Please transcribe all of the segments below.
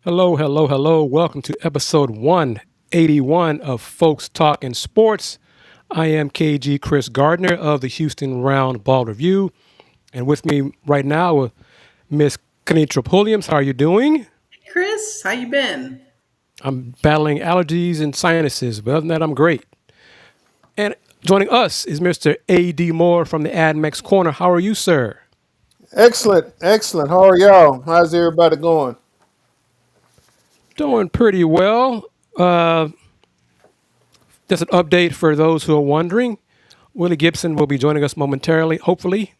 Hello, hello, hello. Welcome to episode 181 of Folks Talking Sports. I am KG Chris Gardner of the Houston Round Ball Review. And with me right now, Miss Kenitra Pulliams. How are you doing? Chris, how you been? I'm battling allergies and sinuses, but other than that, I'm great. And joining us is Mr. A.D. Moore from the AdMex Corner. How are you, sir? Excellent, excellent. How are y'all? How's everybody going? Doing pretty well. Uh, just an update for those who are wondering. Willy Gibson will be joining us momentarily, hopefully.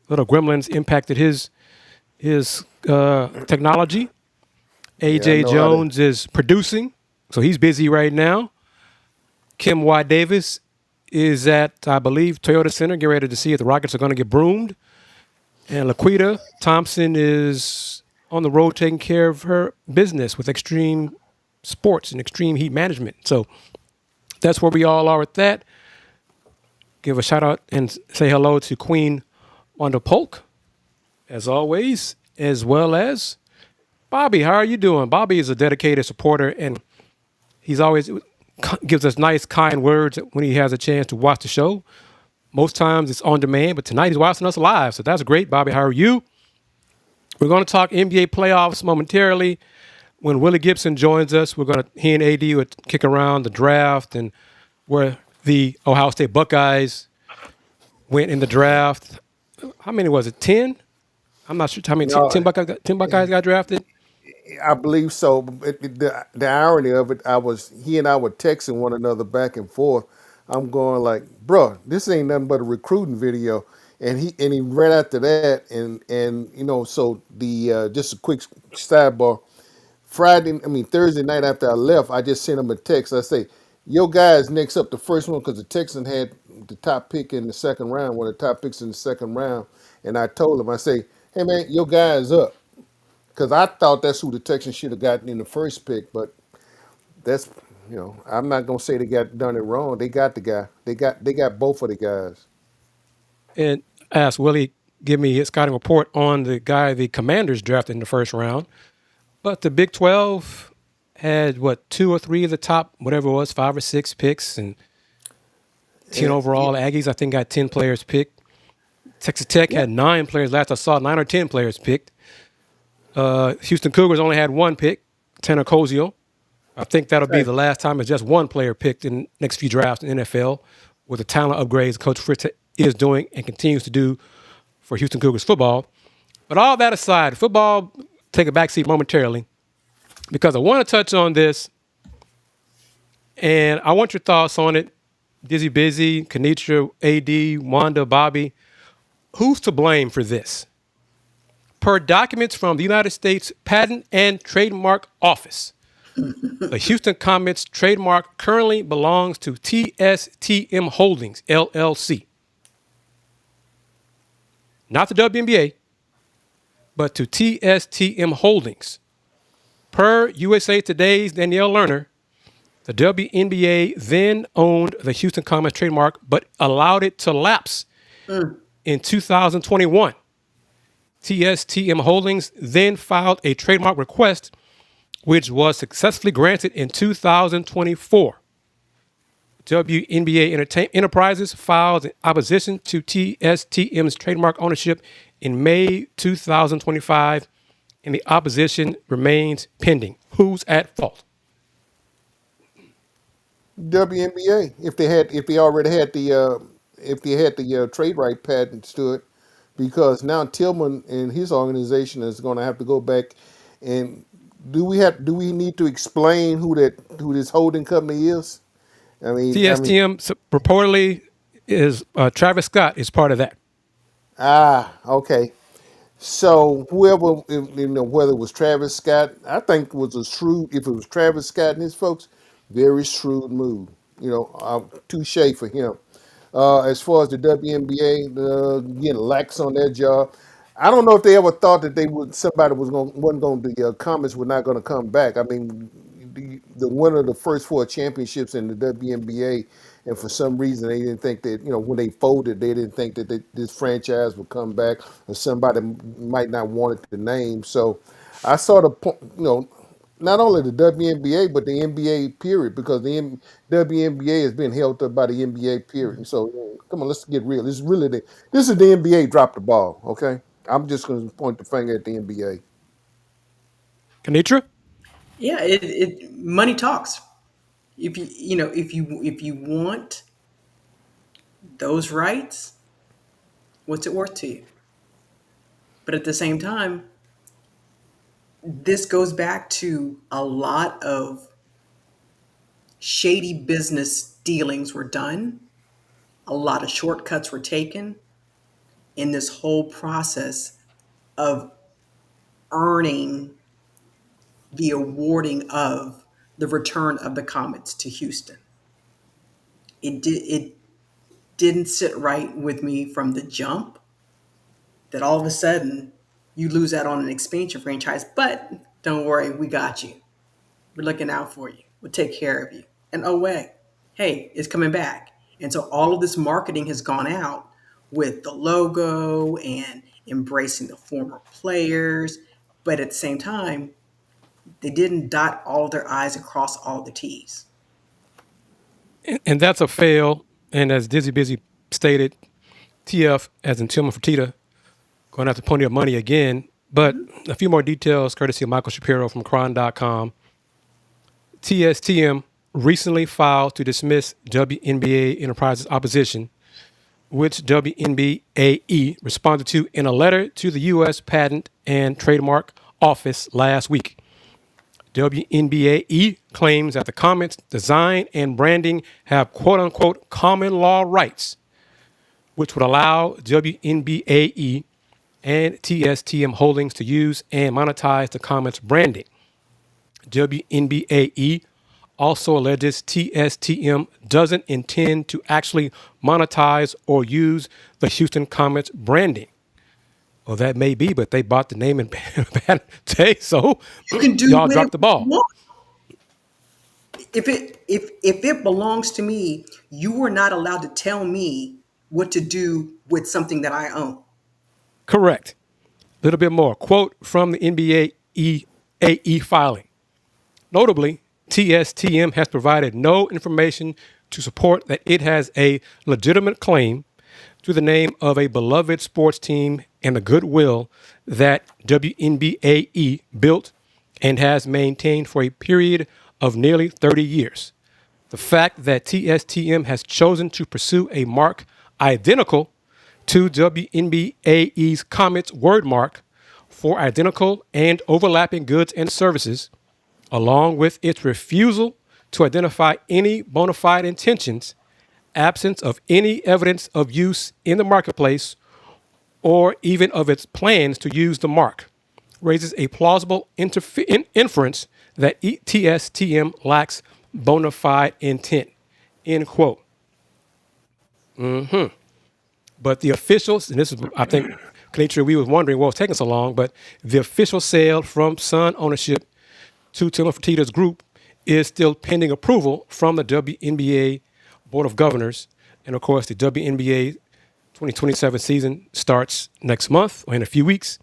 Little gremlins impacted his technology. Yeah, I AJ know how to. Jones is producing, so he's busy right now. Kim Y. Davis is at, I believe, Toyota Center, getting ready to see if the Rockets are going to get broomed. And Laquita Thompson is on the road taking care of her business with Extreme Sports and Extreme Heat Management. So that's where we all are with that. Give a shout out and say hello to Queen Wanda Polk, as always, as well as Bobby. How are you doing? Bobby is a dedicated supporter, and he's always gives us nice, kind words when he has a chance to watch the show. Most times it's on demand, but tonight he's watching us live, so that's great. Bobby, how are you? We're going to talk NBA playoffs momentarily. When Willie Gibson joins us, he and AD will kick around the draft and where the Ohio State Buckeyes went in the draft. How many was it? 10? I'm not sure how many. No, 10 Buckeyes got drafted. I believe so. The irony of it, he and I were texting one another back and forth. I'm going like, bro, this ain't nothing but a recruiting video. And he right after that, and so the just a quick sidebar. Thursday night after I left, I just sent him a text. I say, "Your guys next up, the first one, because the Texans had the top pick in the second round, one of the top picks in the second round." And I told him, I say, "Hey man, your guys up," because I thought that's who the Texans should have gotten in the first pick. But that's I'm not gonna say they got done it wrong. They got the guy. They got both of the guys. And asked Willie give me his scouting report on the guy the Commanders drafted in the first round. But the Big 12 had what, two or three of the top, whatever it was, five or six picks, and 10 And overall. Aggies, I think, got 10 players picked. Texas Tech yeah, had nine players. Last I saw, 9 or 10 players picked. Houston Cougars only had one pick, Tanner Koziel. I think that'll be right. the last time it's just one player picked in the next few drafts in the NFL with the talent upgrades Coach Fritz is doing and continues to do for Houston Cougars football. But all that aside, football take a backseat momentarily because I want to touch on this and I want your thoughts on it. Dizzy Busy, Kenitra, AD, Wanda, Bobby. Who's to blame for this? Per documents from the United States Patent and Trademark Office, the Houston Comets trademark currently belongs to TSTM Holdings, LLC. Not the WNBA, but to TSTM Holdings. Per USA Today's Danielle Lerner, the WNBA then owned the Houston Comets trademark, but allowed it to lapse in 2021. TSTM Holdings then filed a trademark request, which was successfully granted in 2024. WNBA Enterprises filed in opposition to TSTM's trademark ownership in May 2025, and the opposition remains pending. Who's at fault? WNBA. If they already had the trade right patents to it, because now Tilman and his organization is going to have to go back and do we need to explain who this holding company is? I mean, TSTM reportedly is Travis Scott is part of that. okay. So whoever, whether it was Travis Scott, I think it was a shrewd. If it was Travis Scott and his folks, very shrewd move. Touche for him. As far as the WNBA getting lax on their job, I don't know if they ever thought that somebody wasn't going the Comets were not going to come back. I mean, the winner of the first four championships in the WNBA, and for some reason they didn't think that when they folded, they didn't think that this franchise would come back, or somebody might not want it to name. So I sort of not only the WNBA but the NBA period, because WNBA has been held up by the NBA period. So come on, let's get real. This is the NBA dropped the ball. Okay, I'm just going to point the finger at the NBA. Kanitra? Yeah, it money talks. If you want those rights, what's it worth to you? But at the same time, this goes back to a lot of shady business dealings were done, a lot of shortcuts were taken in this whole process of earning the awarding of the return of the Comets to Houston. It didn't sit right with me from the jump that all of a sudden you lose out on an expansion franchise, but don't worry, we got you. We're looking out for you. We'll take care of you. And oh wait, hey, it's coming back. And so all of this marketing has gone out with the logo and embracing the former players, but at the same time, they didn't dot all of their I's across all the T's. And that's a fail. And as Dizzy Busy stated, TF, as in Tilman Fertitta, going after plenty of money again. But a few more details, courtesy of Michael Shapiro from Cron.com. TSTM recently filed to dismiss WNBA Enterprises' opposition, which WNBAE responded to in a letter to the U.S. Patent and Trademark Office last week. WNBAE claims that the Comets' design and branding have quote-unquote common law rights, which would allow WNBAE and TSTM Holdings to use and monetize the Comets' branding. WNBAE also alleges TSTM doesn't intend to actually monetize or use the Houston Comets branding. Well, that may be, but they bought the name and today, so You can do y'all with dropped it the what ball. you want. If it belongs to me, you are not allowed to tell me what to do with something that I own. Correct. A little bit more. Quote from the NBA AE filing. Notably, TSTM has provided no information to support that it has a legitimate claim to the name of a beloved sports team and the goodwill that WNBAE built and has maintained for a period of nearly 30 years. The fact that TSTM has chosen to pursue a mark identical to WNBAE's Comets wordmark for identical and overlapping goods and services, along with its refusal to identify any bona fide intentions, absence of any evidence of use in the marketplace, or even of its plans to use the mark, raises a plausible inference that TSTM lacks bona fide intent. End quote. But the officials, and this is, I think, Kanitra, we was wondering what was taking so long, but the official sale from Sun ownership to Tilman Fertitta's group is still pending approval from the WNBA Board of Governors. And of course, the WNBA 2027 season starts next month or in a few weeks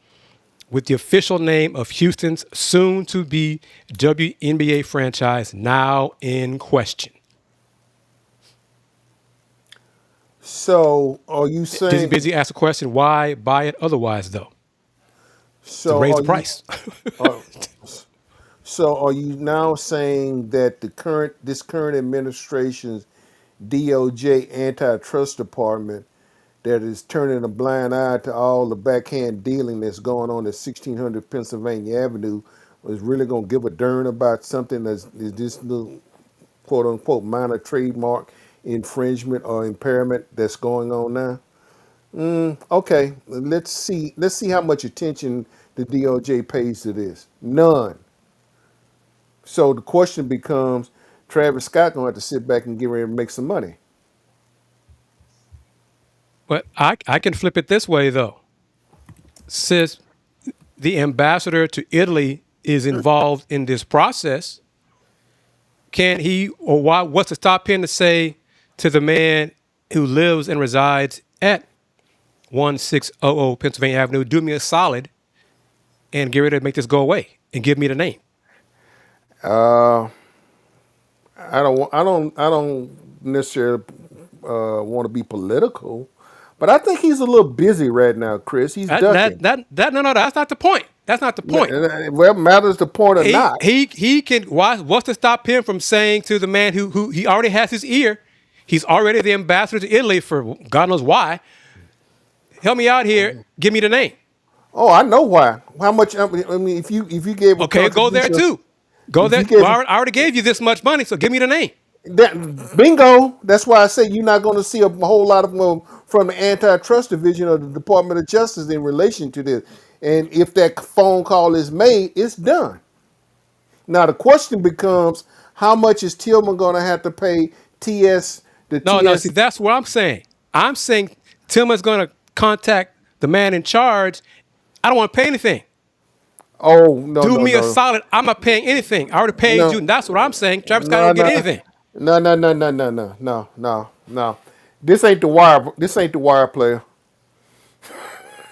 with the official name of Houston's soon-to-be WNBA franchise now in question. So are you Dizzy saying? Busy asked a question, why buy it otherwise, though? To So raise the are you? price. Are, so are you now saying that this current administration's DOJ antitrust department that is turning a blind eye to all the backhand dealing that's going on at 1600 Pennsylvania Avenue was really going to give a darn about something that's is this little quote unquote minor trademark infringement or impairment that's going on now? Okay, let's see how much attention the DOJ pays to this. None. So the question becomes, Travis Scott gonna have to sit back and get ready to make some money. But I can flip it this way, though. Since the ambassador to Italy is involved in this process, can he or why? What's the stop him to say to the man who lives and resides at 1600 Pennsylvania Avenue, do me a solid and get ready to make this go away and give me the name? Uh, I don't necessarily want to be political, but I think he's a little busy right now, Chris. He's ducking. No, that's not the point. That's not the point. Whether matters the point or not. He can. What's to stop him from saying to the man who he already has his ear? He's already the ambassador to Italy for God knows why. Help me out here. Give me the name. Oh, I know why. How much? I mean, if you gave a Okay, go there contribution- too. Go if there. you gave Well, I already gave you this much money, so give me the name. bingo. That's why I say you're not going to see a whole lot of them from the antitrust division of the Department of Justice in relation to this. And if that phone call is made, it's done. Now the question becomes, how much is Tilman going to have to pay TS? No. See, that's what I'm saying. I'm saying Tilman's going to contact the man in charge. I don't want to pay anything. Oh no, Do no, me no. a solid. I'm not paying anything. I already paid No. you. And that's what I'm saying. Travis No, Scott didn't no. get anything. No. This ain't the wire. This ain't the wire player.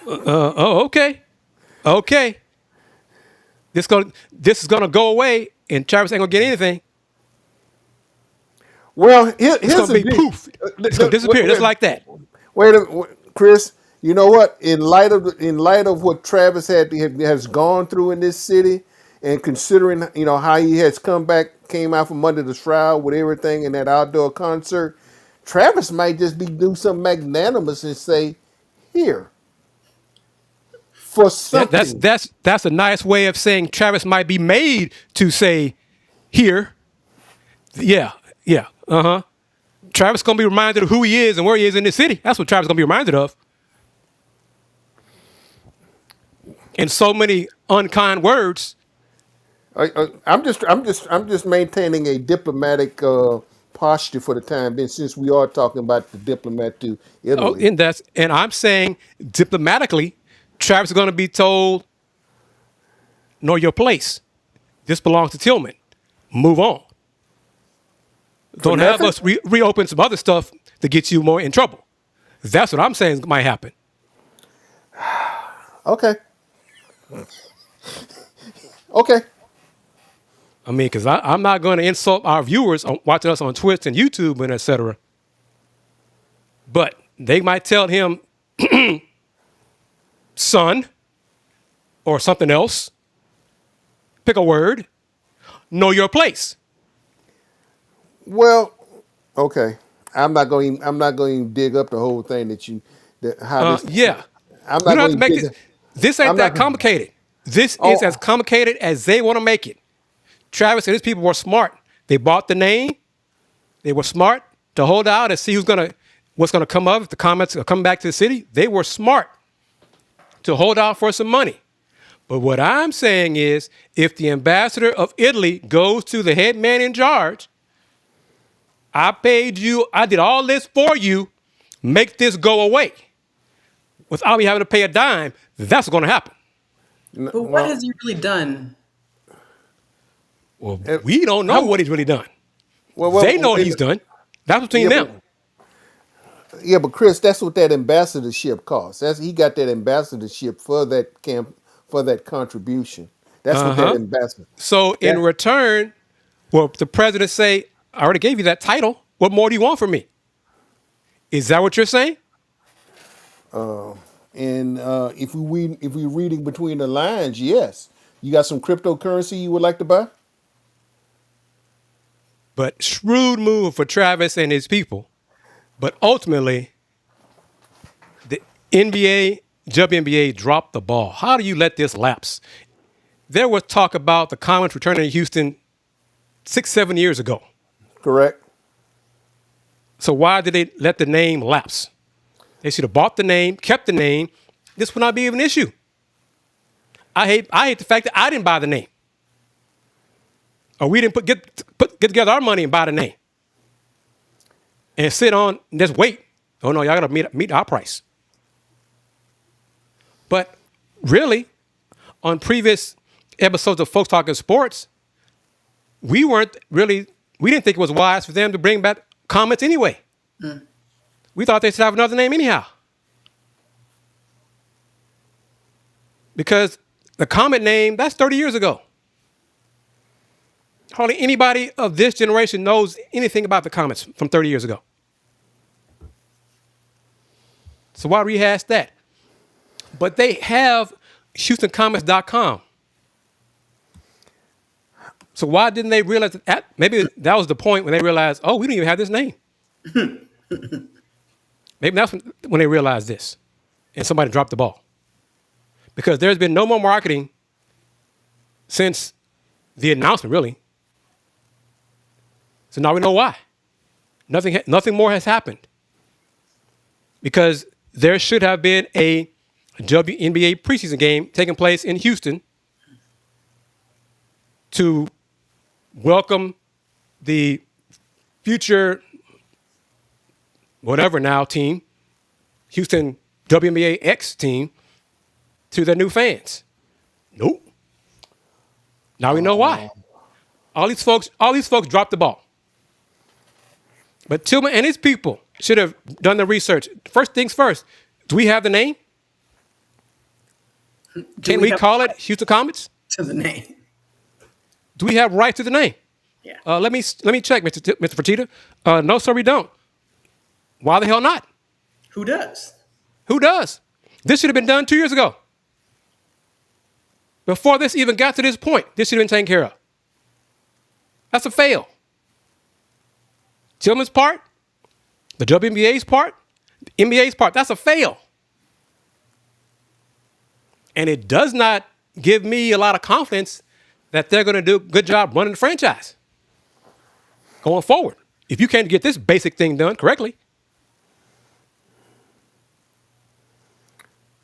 Okay. This is gonna go away, and Travis ain't gonna get anything. Well, It's here's gonna be the poof. It's gonna disappear just like that. Chris. You know what? In light of what Travis has gone through in this city, and considering how he has came out from under the shroud with everything in that outdoor concert, Travis might just do something magnanimous and say, "Here for something." That's a nice way of saying Travis might be made to say, "Here." Yeah. Travis gonna be reminded of who he is and where he is in this city. That's what Travis gonna be reminded of. In so many unkind words. I'm just maintaining a diplomatic posture for the time being, since we are talking about the diplomat to Oh, Italy. and I'm saying diplomatically, Travis is going to be told, "Know your place. This belongs to Tilman. Move on. Don't have us reopen some other stuff to get you more in trouble." That's what I'm saying might happen. Okay. Okay. I mean, because I'm not going to insult our viewers watching us on Twitch and YouTube and et cetera. But they might tell him, "Son," or something else. Pick a word. Know your place. Well, okay. I'm not going to dig up the whole thing Yeah. I'm We not don't have to going make to this. This ain't I'm not that gonna- complicated. This Oh. is as complicated as they want to make it. Travis and his people were smart. They bought the name. They were smart to hold out and see what's gonna come of if the Comets are coming back to the city. They were smart to hold out for some money. But what I'm saying is, if the ambassador of Italy goes to the head man in charge, "I paid you, I did all this for you, make this go away," without me having to pay a dime, that's what's going to happen. But what has he really done? Well, we don't know what he's really done. They know what he's done. That's between them. Yeah, but Chris, that's what that ambassadorship costs. He got that ambassadorship for that for that contribution. That's what that ambassador. So in return, well, the president say, "I already gave you that title. What more do you want from me?" Is that what you're saying? And if we're reading between the lines, yes. You got some cryptocurrency you would like to buy? But shrewd move for Travis and his people. But ultimately, the NBA, WNBA dropped the ball. How do you let this lapse? There was talk about the Comets returning to Houston 6-7 years ago. Correct. So why did they let the name lapse? They should have bought the name, kept the name. This would not be an issue. I hate the fact that I didn't buy the name. Or we didn't get together our money and buy the name. And sit on and just wait. Oh no, y'all gotta meet our price. But really, on previous episodes of Folks Talking Sports, we didn't think it was wise for them to bring back Comets anyway. We thought they should have another name anyhow. Because the Comet name, that's 30 years ago. Hardly anybody of this generation knows anything about the Comets from 30 years ago. So why rehash that? But they have HoustonComets.com. So why didn't they realize that? Maybe that was the point when they realized, oh, we don't even have this name. Maybe that's when they realized this. And somebody dropped the ball. Because there's been no more marketing since the announcement, really. So now we know why. Nothing more has happened. Because there should have been a WNBA preseason game taking place in Houston to welcome the future whatever now team, Houston WNBA X team, to their new fans. Nope. Now we know why. All these folks dropped the ball. But Tilman and his people should have done the research. First things first, do we have the name? Can we call it Houston Comets? To the name. Do we have rights to the name? Yeah. Let me check, Mr. Fertitta. No, sir, we don't. Why the hell not? Who does? Who does? This should have been done 2 years ago. Before this even got to this point, this should have been taken care of. That's a fail. Tilman's part, the WNBA's part, the NBA's part, that's a fail. And it does not give me a lot of confidence that they're going to do a good job running the franchise going forward. If you can't get this basic thing done correctly.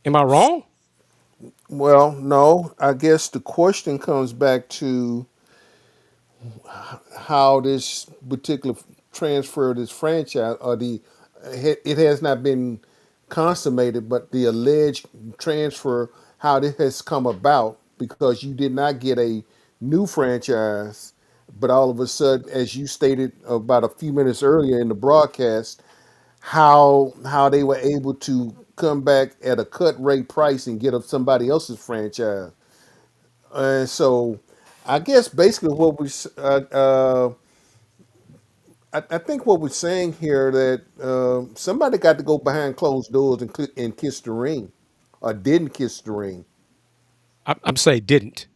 Am I wrong? Well, no. I guess the question comes back to how this particular transfer of this franchise, or it has not been consummated, but the alleged transfer, how this has come about, because you did not get a new franchise, but all of a sudden, as you stated about a few minutes earlier in the broadcast, how they were able to come back at a cut rate price and get up somebody else's franchise. And so I guess basically what I think what we're saying here, that somebody got to go behind closed doors and kiss the ring, or didn't kiss the ring. I'm saying didn't.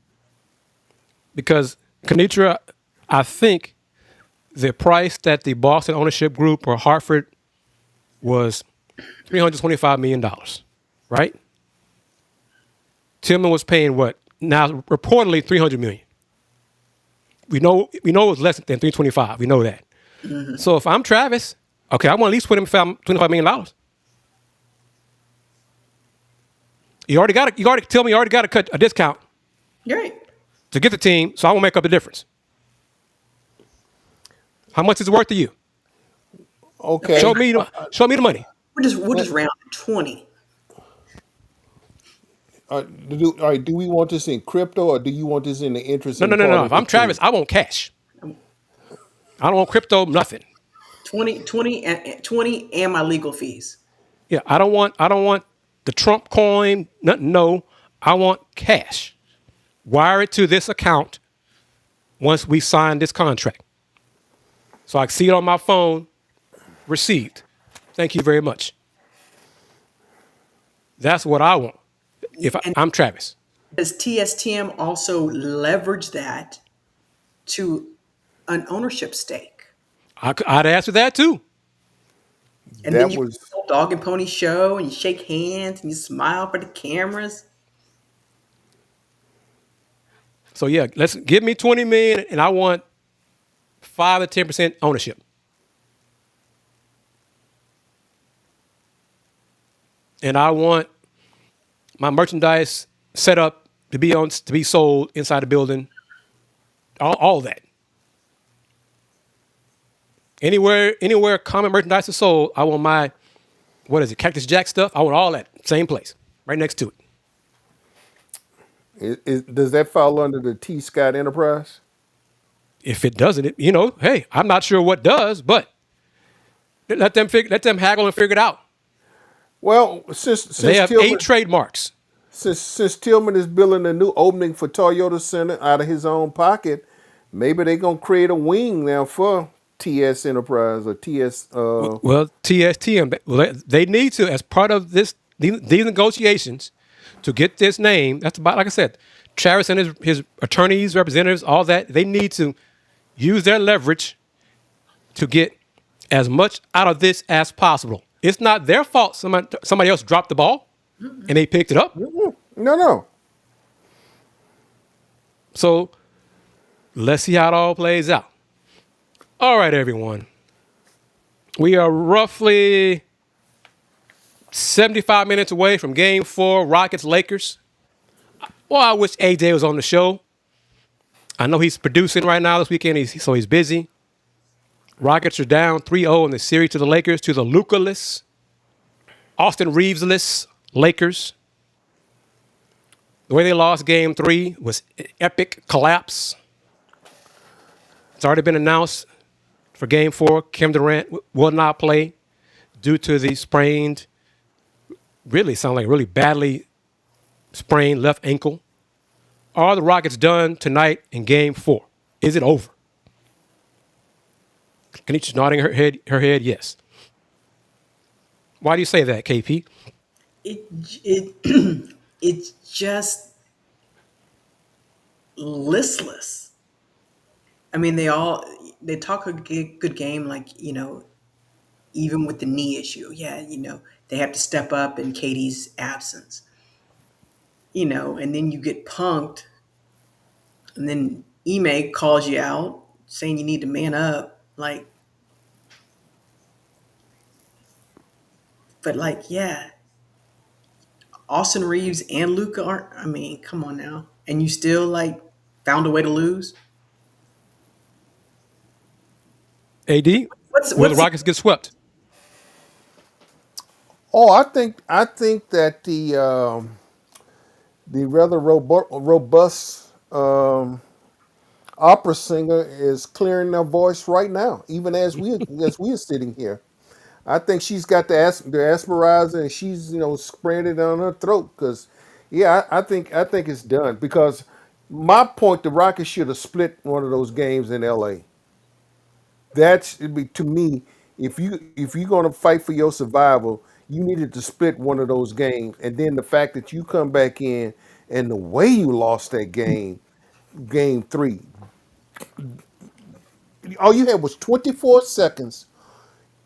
Because, Kanitra, I think the price that the Boston ownership group or Hartford was $325 million, right? Tilman was paying what? Now, reportedly $300 million. We know it was less than 325. We know that. Mm-hmm. So if I'm Travis, okay, I want to at least put him $25 million. You already tell me you already got to cut a discount. Right. To get the team, so I won't make up the difference. How much is it worth to you? Okay. Show me the money. We'll just round to 20. Do we want this in crypto, or do you want this in the interest? No. If I'm Travis, I want cash. I don't want crypto, nothing. 20 and my legal fees. Yeah, I don't want the Trump coin. No, I want cash. Wire it to this account once we sign this contract. So I see it on my phone, received. Thank you very much. That's what I want. I'm Travis. Does TSTM also leverage that to an ownership stake? I'd answer that too. And then you dog and pony show, and you shake hands, and you smile for the cameras. So yeah, let's give me $20 million, and I want 5 to 10% ownership. And I want my merchandise set up to be sold inside the building. All that. Anywhere common merchandise is sold, I want my, Cactus Jack stuff. I want all that, same place, right next to it. Does that fall under the T. Scott Enterprise? If it doesn't, hey, I'm not sure what does, but let them haggle and figure it out. Well, since they have Tilman, 8 trademarks. Since Tilman is building a new opening for Toyota Center out of his own pocket, Maybe they're gonna create a wing now for TS Enterprise or TS. Well, TSTM, well, they need to, as part of these negotiations, to get this name. That's about, like I said, Travis and his attorneys, representatives, all that. They need to use their leverage to get as much out of this as possible. It's not their fault. Somebody else dropped the ball and they picked it up. No. So let's see how it all plays out. All right, everyone. We are roughly 75 minutes away from Game 4, Rockets-Lakers. Well, I wish AJ was on the show. I know he's producing right now this weekend, so he's busy. Rockets are down 3-0 in the series to the Lakers, to the Luka-less, Austin Reeves-less Lakers. The way they lost Game 3 was an epic collapse. It's already been announced for Game 4. Kevin Durant will not play due to the sprained, really badly sprained left ankle. Are the Rockets done tonight in Game 4? Is it over? Kanisha's nodding her head, yes. Why do you say that, KP? It's just listless. I mean, they talk a good game, like, even with the knee issue. Yeah, they have to step up in Katie's absence. And then you get punked, and then Ime calls you out saying you need to man up. Yeah, Austin Reeves and Luka aren't. I mean, come on now, and you still found a way to lose. AD, will the Rockets get swept? Oh, I think that the rather robust opera singer is clearing their voice right now, even as we are sitting here. I think she's got the aspirizer and she's spraying it down her throat because, yeah, I think it's done because my point, the Rockets should have split one of those games in L.A. To me, if you're gonna fight for your survival, you needed to split one of those games, and then the fact that you come back in and the way you lost that game 3, all you had was 24 seconds.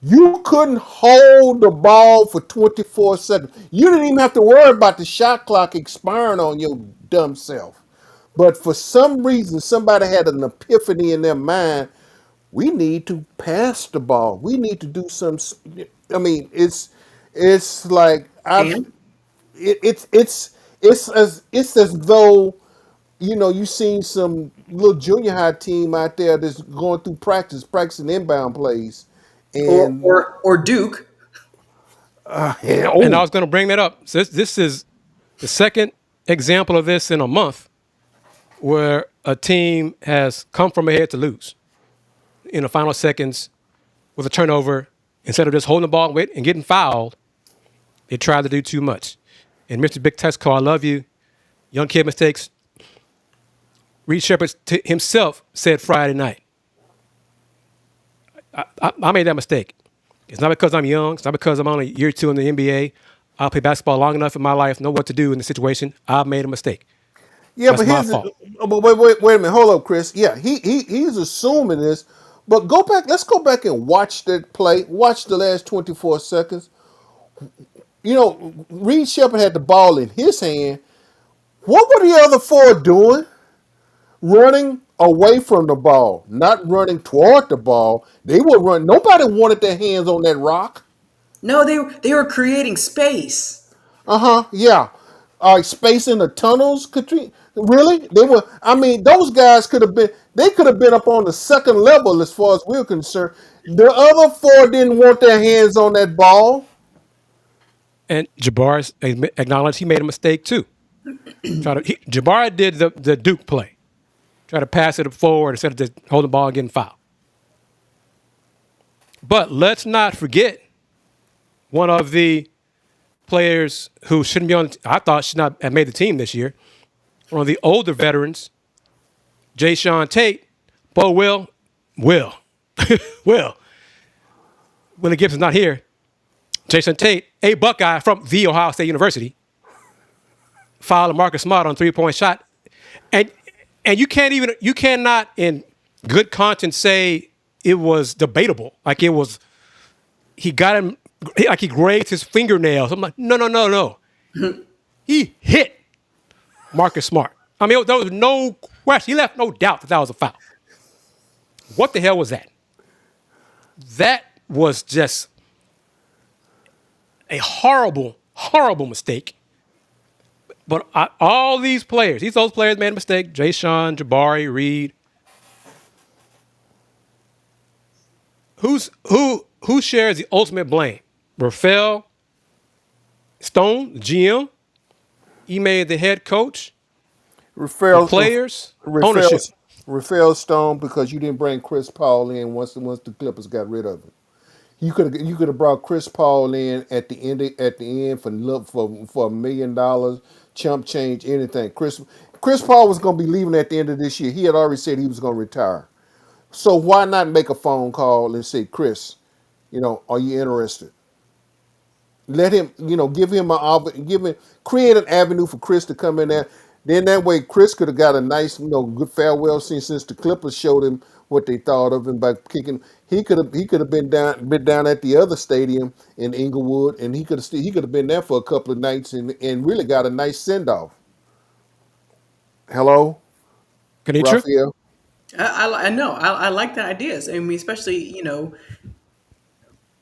You couldn't hold the ball for 24 seconds. You didn't even have to worry about the shot clock expiring on your dumb self. But for some reason, somebody had an epiphany in their mind. We need to pass the ball. We need to do some. I mean, it's like And it's as though you seen some little junior high team out there that's going through practicing inbound plays, or and or Duke. yeah, And I oh was going to bring that up. So this is the second example of this in a month where a team has come from ahead to lose in the final seconds with a turnover. Instead of just holding the ball and wait and getting fouled, they tried to do too much. And Mr. Big Texco, I love you. Young kid mistakes. Reed Sheppard himself said Friday night, I made that mistake. It's not because I'm young. It's not because I'm only year 2 in the NBA. I'll play basketball long enough in my life, know what to do in the situation. I've made a mistake. yeah, That's but my fault. wait a minute, hold up, Chris. Yeah, he's assuming this, but go back. Let's go back and watch that play. Watch the last 24 seconds. Reed Sheppard had the ball in his hand. What were the other 4 doing? Running away from the ball, not running toward the ball. They were running. Nobody wanted their hands on that rock. No, they were creating space. Yeah. Space in the tunnels, Katrina. Really? They were. I mean, those guys could have been. They could have been up on the second level as far as we're concerned. The other 4 didn't want their hands on that ball. And Jabbar acknowledged he made a mistake too. Jabbar did the Duke play. Try to pass it forward instead of just holding the ball and getting fouled. But let's not forget one of the players who shouldn't be on, I thought should not have made the team this year, one of the older veterans, Jae'Sean Tate, But Will, Will, Willy Gibson's not here. Jae'Sean Tate, a Buckeye from the Ohio State University, fouled a Marcus Smart on 3-point shot. And you cannot in good conscience say it was debatable. Like it was, he got him, like he grazed his fingernails. I'm like, no. He hit Marcus Smart. I mean, there was no question. He left no doubt that was a foul. What the hell was that? That was just a horrible, horrible mistake. But all these players, those players made a mistake. Jae'Sean, Jabari, Reed. Who shares the ultimate blame? Rafael Stone, the GM, Ime, the head coach, the players, ownership. Rafael Stone, because you didn't bring Chris Paul in once the Clippers got rid of him. You could have brought Chris Paul in at the end for $1 million, chump change, anything. Chris Paul was going to be leaving at the end of this year. He had already said he was going to retire. So why not make a phone call and say, Chris, are you interested? Let him, create an avenue for Chris to come in there. Then that way, Chris could have got a nice, good farewell scene since the Clippers showed him what they thought of him by kicking. He could have been down at the other stadium in Inglewood, and he could have been there for a couple of nights and really got a nice send off. Hello, Kanitra? Raphael. I know. I like the ideas. I mean, especially,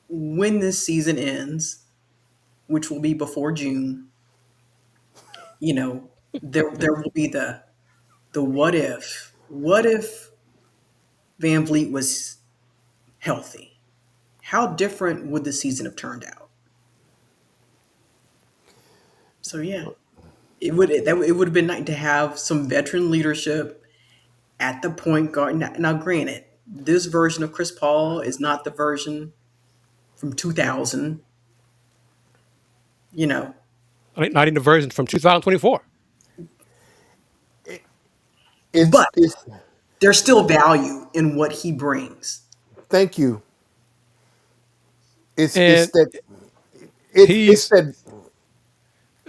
when this season ends, which will be before June, there will be the what if. What if VanVleet was healthy? How different would the season have turned out? So yeah, it would have been nice to have some veteran leadership at the point guard. Now, granted, this version of Chris Paul is not the version from 2000. Not in the version from 2024. But there's still value in what he brings. Thank you. It's And that. he's It's that.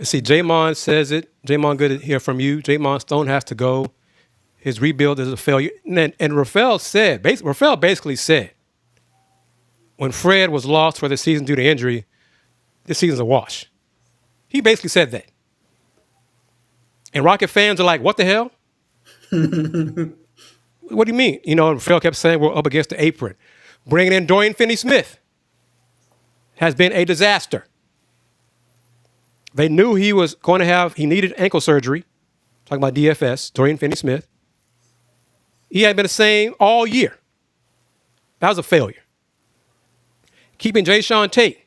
see, Jamon says it. Jamon, good to hear from you. Jamon Stone has to go. His rebuild is a failure. And Rafael basically said, when Fred was lost for the season due to injury, this season's a wash. He basically said that. And Rocket fans are like, what the hell? What do you mean? Rafael kept saying we're up against the apron. Bringing in Dorian Finney-Smith has been a disaster. They knew he needed ankle surgery. Talking about DFS, Dorian Finney-Smith. He had been the same all year. That was a failure. Keeping Jae'Sean Tate,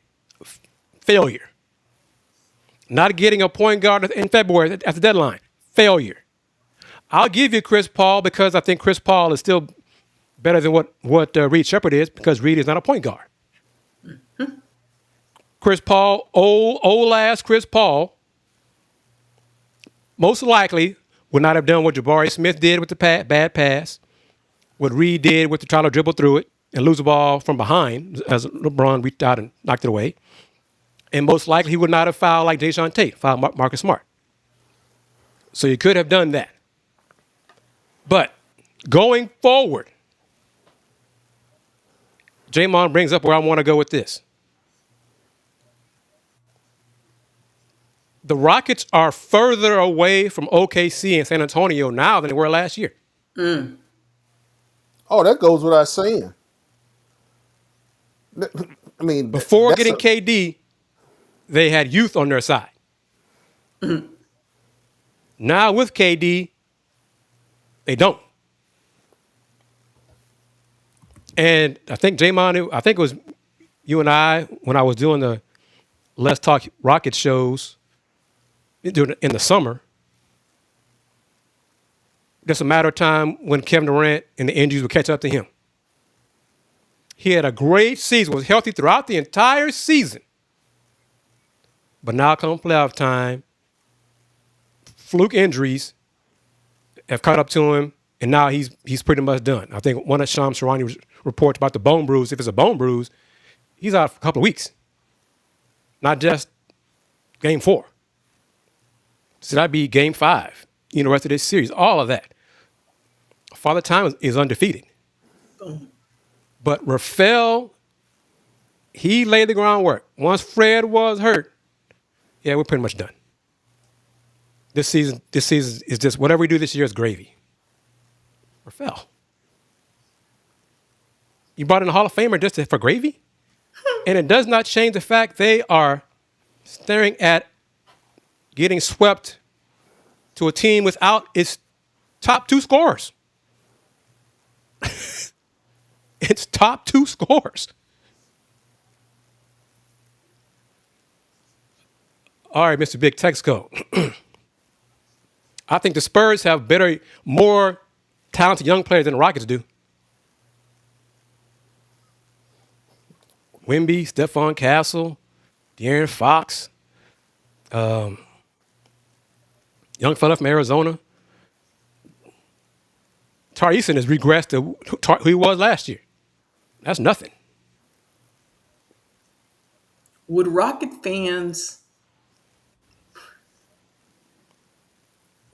failure. Not getting a point guard in February at the deadline, failure. I'll give you Chris Paul because I think Chris Paul is still better than what Reed Sheppard is because Reed is not a point guard. Mm-hmm. Chris Paul, old ass Chris Paul, most likely would not have done what Jabari Smith did with the bad pass, what Reed did with the trying to dribble through it and lose the ball from behind as LeBron reached out and knocked it away. And most likely he would not have fouled like Jae'Sean Tate, fouled Marcus Smart. So you could have done that. But going forward, Jamon brings up where I want to go with this. The Rockets are further away from OKC and San Antonio now than they were last year. Mm. Oh, that goes without saying. I mean, before getting KD, they had youth on their side. Mm-hmm. Now with KD, they don't. And I think Jamon, I think it was you and I when I was doing the Let's Talk Rockets shows in the summer. Just a matter of time when Kevin Durant and the injuries would catch up to him. He had a great season, was healthy throughout the entire season. But now come playoff time, fluke injuries have caught up to him, And now he's pretty much done. I think one of Shams Charani's reports about the bone bruise, if it's a bone bruise, he's out for a couple of weeks. Not just game 4. So that'd be game 5, the rest of this series, all of that. Father Time is undefeated. Boom. But Rafael, he laid the groundwork. Once Fred was hurt, yeah, we're pretty much done. This season is just whatever we do this year is gravy. Rafael. You brought in a Hall of Famer just for gravy? And it does not change the fact they are staring at getting swept to a team without its top 2 scorers. Its top 2 scorers. All right, Mr. Big Texco. I think the Spurs have more talented young players than the Rockets do. Wemby, Stephon Castle, De'Aaron Fox, young fella from Arizona. Tari Eason has regressed to who he was last year. That's nothing. Would Rocket fans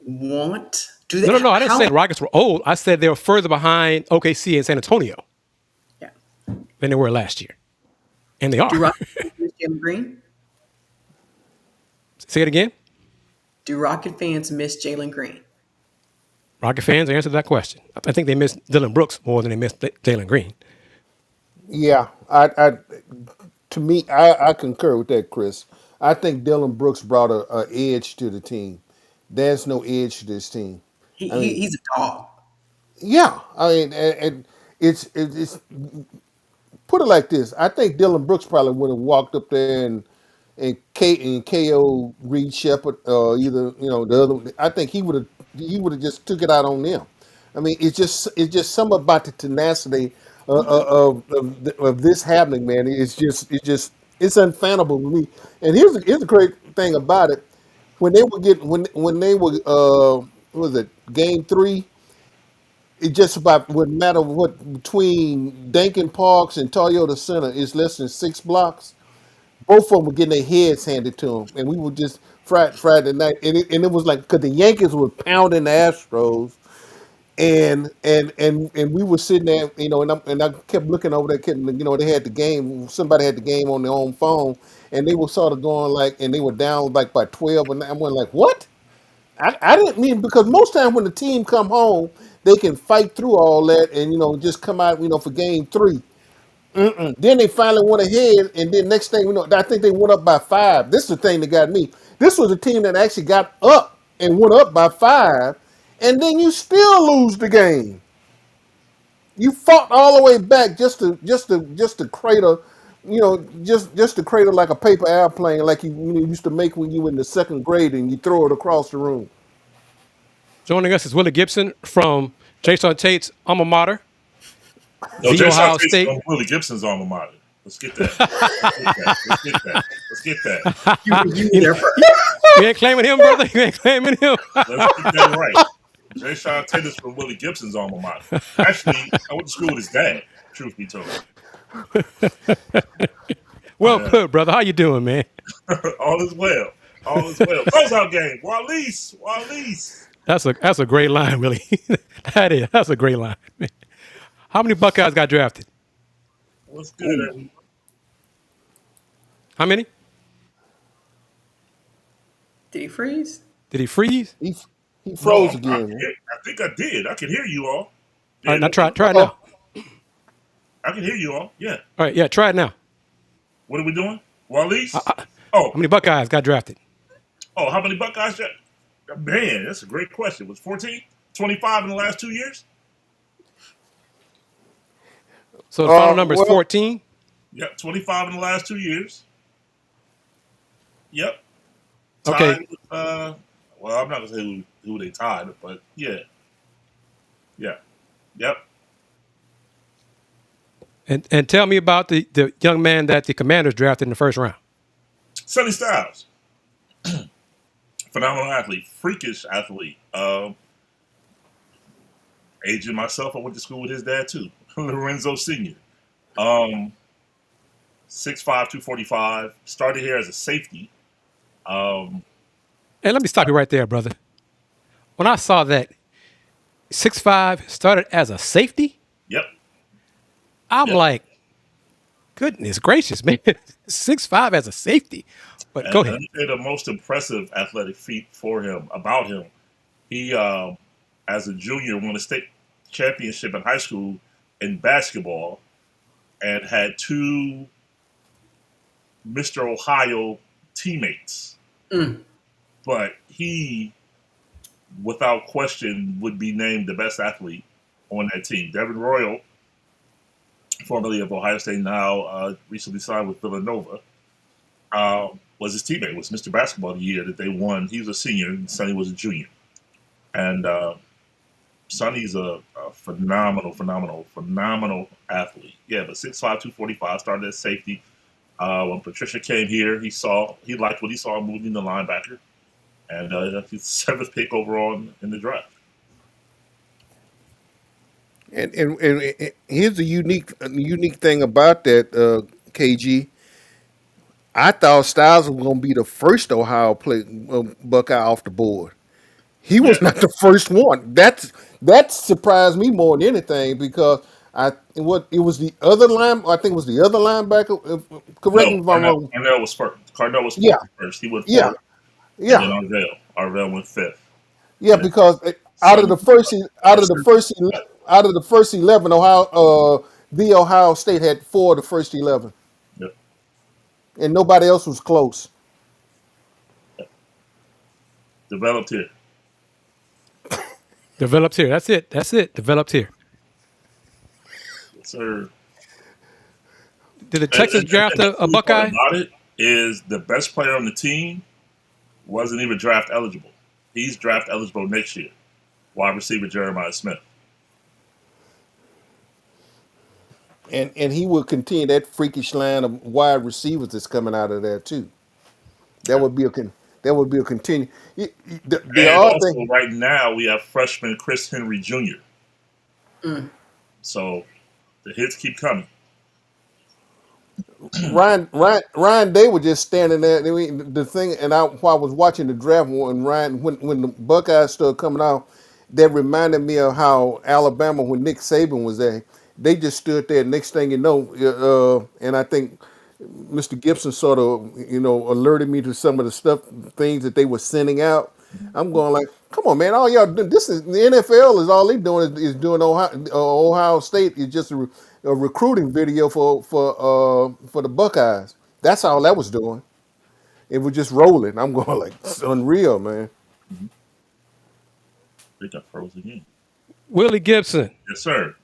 want? Do they? No. I didn't say the Rockets were old. I said they were further behind OKC and San Antonio Yeah. than they were last year. And they are. Do Rocket fans miss Jalen Green? Say it again. Do Rocket fans miss Jalen Green? Rocket fans answer that question. I think they miss Dillon Brooks more than they miss Jalen Green. Yeah, to me, I concur with that, Chris. I think Dillon Brooks brought a edge to the team. There's no edge to this team. I mean, He's a dog. yeah, I mean, and it's put it like this. I think Dillon Brooks probably would have walked up there and KO Reed Sheppard, either the other. I think he would have just took it out on them. I mean, it's just something about the tenacity of this happening, man. It's unfathomable to me. And here's the great thing about it. When they were what was it, game 3? It just about wouldn't matter what between Dankin Parks and Toyota Center is less than 6 blocks. Both of them were getting their heads handed to them, and we were just Friday night, and it was like because the Yankees were pounding the Astros, and we were sitting there, and I kept looking over there, they had the game. Somebody had the game on their own phone, and they were sort of going like, and they were down like by 12, and I went like, what? I didn't mean because most times when the team come home, they can fight through all that and just come out for game 3. Then they finally went ahead, and then next thing I think they went up by 5. This is the thing that got me. This was a team that actually got up and went up by 5, and then you still lose the game. You fought all the way back just to crater, just to crater like a paper airplane, like you used to make when you were in the 2nd grade, and you throw it across the room. Joining us is Willy Gibson from Jae'Sean Tate's alma mater, No, the Ohio State. from Willy Gibson's alma mater. Let's get that. Let's get that. You there first. You ain't claiming him, brother. You ain't claiming him. Let's get that right. Jae'Sean Tate is from Willy Gibson's alma mater. Actually, I went to school with his dad, truth be told. Well put, brother. How you doing, man? All is well. All is well. Closeout game. Wallace. That's a great line, really. That's a great line, man. How many Buckeyes got drafted? What's good? How many? Did he freeze? Did he freeze? He froze again. I think I did. I can hear you all. All right, now try it now. I can hear you all. Yeah. All right, yeah, try it now. What are we doing? Wallace? How many Buckeyes got drafted? Oh, how many Buckeyes? Man, that's a great question. Was 14? 25 in the last 2 years? So the final number is 14? Yep, 25 in the last 2 years. Yep. Okay. Tied with, well, I'm not going to say who they tied, but yeah. Yeah. Yep. And tell me about the young man that the Commanders drafted in the first round. Sonny Styles. Phenomenal athlete. Freakish athlete. Agent myself, I went to school with his dad too, Lorenzo Senior. Um, 6'5", 245. Started here as a safety. Um, Hey, let me stop you right there, brother. When I saw that 6'5" started as a safety, yep, I'm yep. like, goodness gracious, man. 6'5" as a safety. But go And ahead. let me say the most impressive athletic feat about him. He, as a junior, won a state championship in high school in basketball and had two Mr. Ohio teammates. But he, without question, would be named the best athlete on that team. Devin Royal, formerly of Ohio State, now recently signed with Villanova, was his teammate, was Mr. Basketball the year that they won. He was a senior and Sonny was a junior. And Sonny's a phenomenal athlete. Yeah, but 6'5", 245, started as safety. When Patricia came here, he liked what he saw moving the linebacker. And he's seventh pick overall in the draft. And here's the unique thing about that, KG. I thought Styles was going to be the first Ohio Buckeye off the board. He Yeah, was not the first one. That surprised me more than anything because it was the other line. I think it was the other linebacker. Correct me no, if I'm wrong. Carnell was first. Carnell was Yeah, first. He went yeah, fourth, and yeah, then Arvell went fifth, yeah. and then Because Sonny out of the first 11, the Ohio State had 4 of the first 11, Yep, and nobody else was close. yep. Developed here. Developed here. That's it. That's it. Developed here. Yes, sir. Did the And, Texas and, draft and the a cool part Buckeye? about it is the best player on the team wasn't even draft eligible. He's draft eligible next year. Wide receiver Jeremiah Smith. And he will continue that freakish line of wide receivers that's coming out of there too. That Yep. would be a that would be a continue. The And odd also, thing, right now, we have freshman Chris Henry Jr. So the hits keep coming. Ryan, they were just standing there. The thing, and while I was watching the draft, when the Buckeyes started coming out, that reminded me of how Alabama when Nick Saban was there. They just stood there. Next thing you know, and I think Mr. Gibson sort of, alerted me to some of the things that they were sending out. I'm going like, come on, man! All y'all, this is the NFL. Is all they doing is doing Ohio State is just a recruiting video for the Buckeyes. That's all that was doing. It was just rolling. I'm going like, it's unreal, man. Mhm. They got froze again. Willy Gibson. Yes, sir.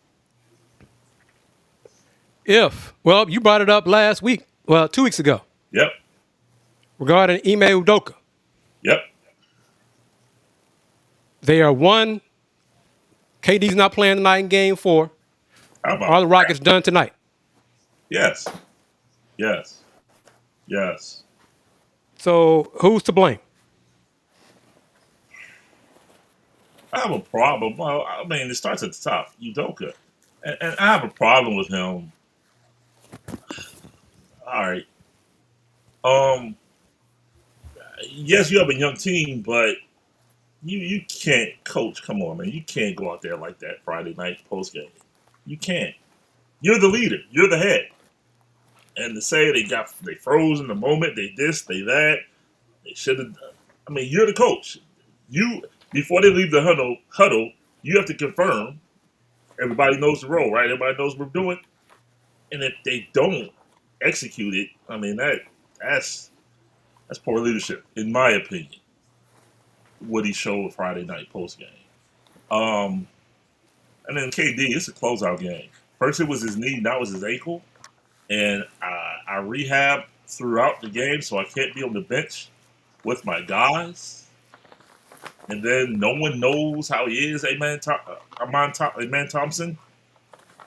Well, you brought it up last week. Well, 2 weeks ago Yep. regarding Ime Udoka. Yep. They are one. KD's not playing tonight in game 4. How about Are the that? Rockets done tonight? Yes. Yes. Yes. So who's to blame? I have a problem. Well, I mean, it starts at the top. Udoka. And I have a problem with him. All right. Um. Yes, you have a young team, but you can't coach. Come on, man. You can't go out there like that Friday night post game. You can't. You're the leader. You're the head. And to say they froze in the moment, they this, they that, they should have. I mean, you're the coach. You before they leave the huddle, you have to confirm everybody knows the role, right? Everybody knows what we're doing. And if they don't execute it, I mean that's poor leadership, in my opinion. What he showed Friday night post game. Um, and then KD, it's a closeout game. First it was his knee, now it was his ankle, and I rehab throughout the game, so I can't be on the bench with my guys. And then no one knows how he is. Aman Thompson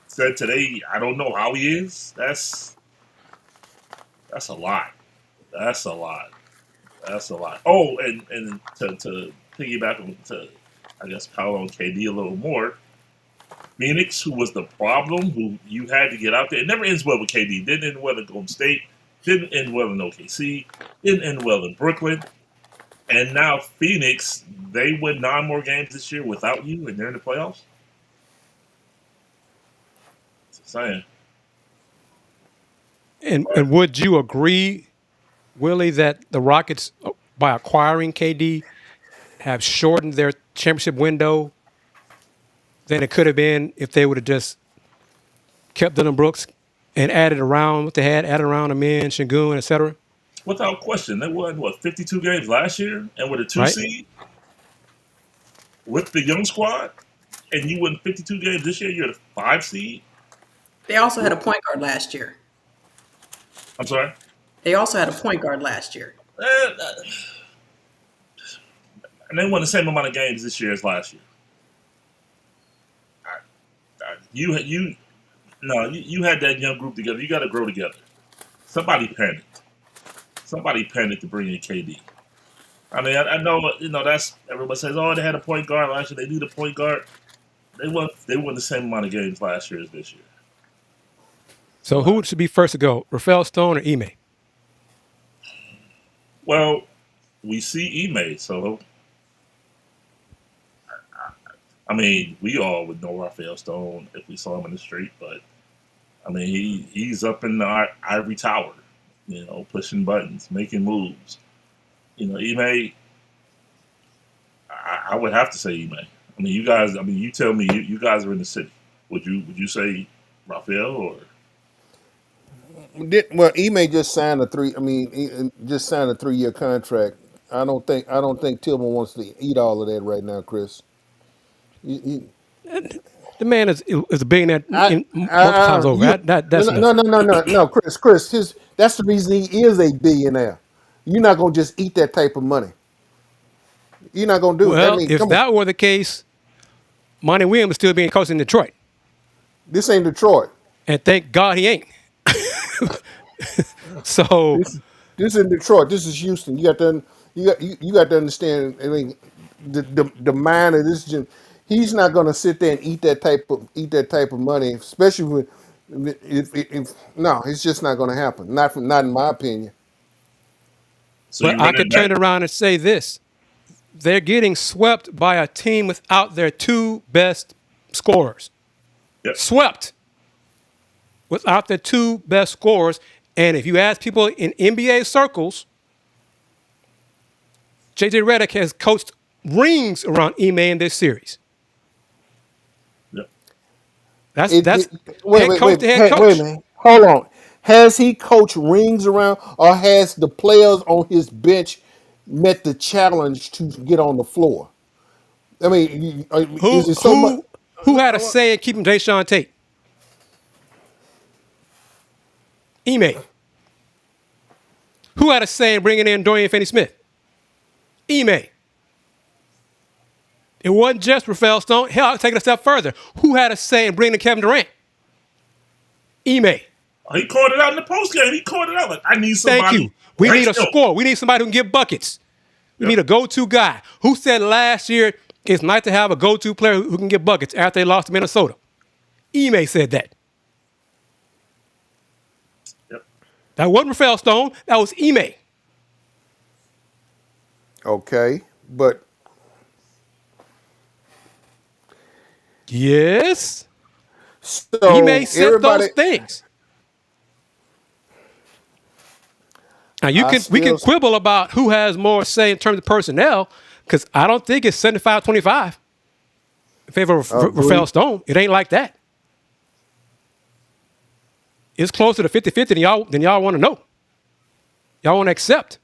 said today, I don't know how he is. That's a lot. That's a lot. That's a lot. Oh, and to piggyback on to I guess power on KD a little more. Phoenix, who was the problem, who you had to get out there. It never ends well with KD. Didn't end well in Golden State. Didn't end well in OKC. Didn't end well in Brooklyn. And now Phoenix, they win 9 more games this year without you, and they're in the playoffs. Just saying. And would you agree, Willie, that the Rockets, by acquiring KD, have shortened their championship window than it could have been if they would have just kept Dillon Brooks and added around what they had, added around the men, Şengün, et cetera? Without question, they won, 52 games last year, and with a 2 Right. seed, with the young squad, and you win 52 games this year, you're the 5 seed? They also had a point guard last year. I'm sorry? They also had a point guard last year. And they won the same amount of games this year as last year. You had that young group together. You got to grow together. Somebody panicked. Somebody panicked to bring in KD. I mean, I know, that's everybody says, oh, they had a point guard last year. They need a point guard. They won the same amount of games last year as this year. So who should be first to go, Rafael Stone or Ime? Well, we see Ime, so I mean, we all would know Rafael Stone if we saw him in the street, but I mean, he's up in the ivory tower, pushing buttons, making moves. Ime, I would have to say Ime. I mean, you guys. I mean, you tell me. You guys are in the city. Would you say Rafael or? Well, Ime just signed a 3-year contract. I don't think Tilman wants to eat all of that right now, Chris. The man is a billionaire I, multiple times over. That's no, Chris. That's the reason he is a billionaire. You're not gonna just eat that type of money. You're not gonna do it. I Well, mean, if come on. that were the case, Monty Williams is still being coached in Detroit. This ain't Detroit. And thank God he ain't. So, This is Detroit. This is Houston. You got to understand. I mean, the mind of this gym. He's not going to sit there and eat that type of money, especially if no, it's just not going to happen. Not in my opinion. So you but I run it could turn back. it around and say this. They're getting swept by a team without their 2 best scorers. Yep. Swept without their 2 best scorers. And if you ask people in NBA circles, JJ Redick has coached rings around Ime in this series. Yep. That's Wait, head coach to head hey, coach. wait a minute. Hold on. Has he coached rings around, or has the players on his bench met the challenge to get on the floor? I mean, is Who it so much? who who had a say in keeping Jae'Sean Tate? Ime. Who had a say in bringing in Dorian Finney-Smith? Ime. It wasn't just Rafael Stone. Hell, I'll take it a step further. Who had a say in bringing in Kevin Durant? Ime. Oh, he called it out in the post game. He called it out like, I need somebody. Thank you. We right need a now. scorer. We need somebody who can get buckets. We Yep. need a go-to guy. Who said last year it's nice to have a go-to player who can get buckets after they lost to Minnesota? Ime said that. Yep. That wasn't Rafael Stone. That was Ime. Okay, but Yes. so Ime said everybody, those things. Now we can still, quibble about who has more say in terms of personnel, because I don't think it's 75-25 in favor of Rafael Stone. It ain't like that. It's closer to 50-50 than y'all want to know. Y'all want to accept.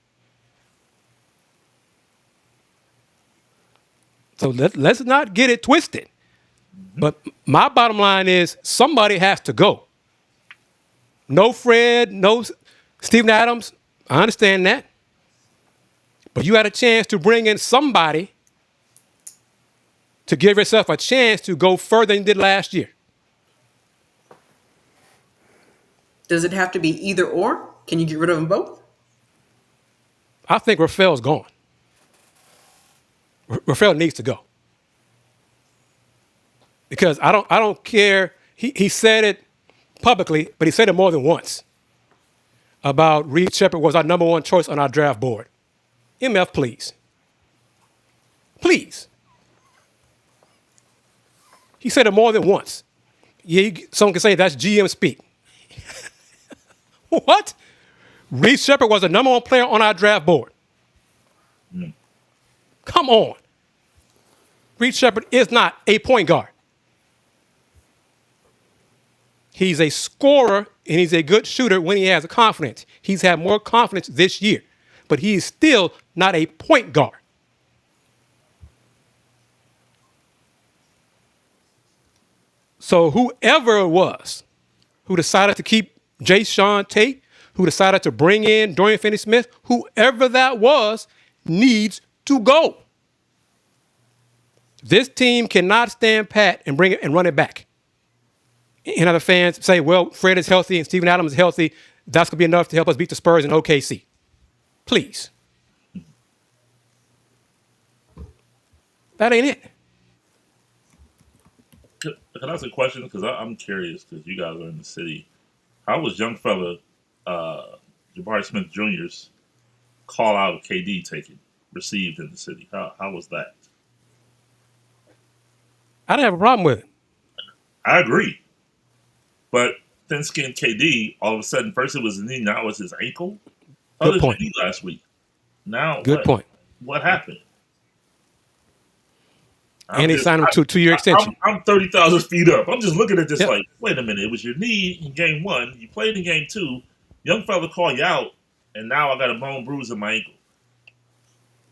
So let's not get it twisted. But my bottom line is somebody has to go. No Fred, no Steven Adams. I understand that. But you had a chance to bring in somebody to give yourself a chance to go further than you did last year. Does it have to be either or? Can you get rid of them both? I think Rafael's gone. Rafael needs to go. Because I don't care. He said it publicly, but he said it more than once about Reed Sheppard was our number one choice on our draft board. MF, please. Please. He said it more than once. Yeah, someone can say that's GM speak. What? Reed Sheppard was the number one player on our draft board. Come on. Reed Sheppard is not a point guard. He's a scorer and he's a good shooter when he has confidence. He's had more confidence this year, but he is still not a point guard. So whoever it was who decided to keep Jae'Sean Tate, who decided to bring in Dorian Finney-Smith, whoever that was, needs to go. This team cannot stand pat and bring it and run it back. And other fans say, well, Fred is healthy and Steven Adams is healthy. That's going to be enough to help us beat the Spurs in OKC. Please. That ain't it. Can I ask a question? Because I'm curious, because you guys are in the city. How was young fella Jabari Smith Jr.'s call out of KD received in the city? How was that? I didn't have a problem with it. I agree. But thin-skinned KD, all of a sudden, first it was his knee, now it's his ankle. Good point. Last week. Now, good point. What happened? And he signed him to a 2-year extension. I'm 30,000 feet up. I'm just looking at this like, wait a minute. It was your knee in game 1. You played in game 2. Young fella called you out, and now I got a bone bruise in my ankle.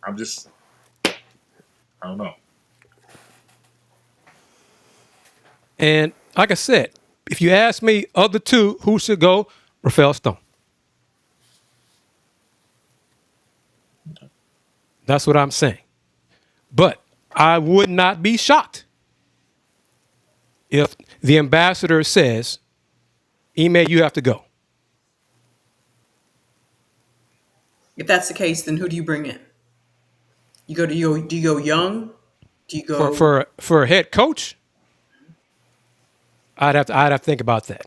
I don't know. And like I said, if you ask me, of the two, who should go? Rafael Stone. That's what I'm saying. But I would not be shocked if the ambassador says, Ime, you have to go. If that's the case, then who do you bring in? Do you go young? Do you go for a head coach? I'd have to think about that.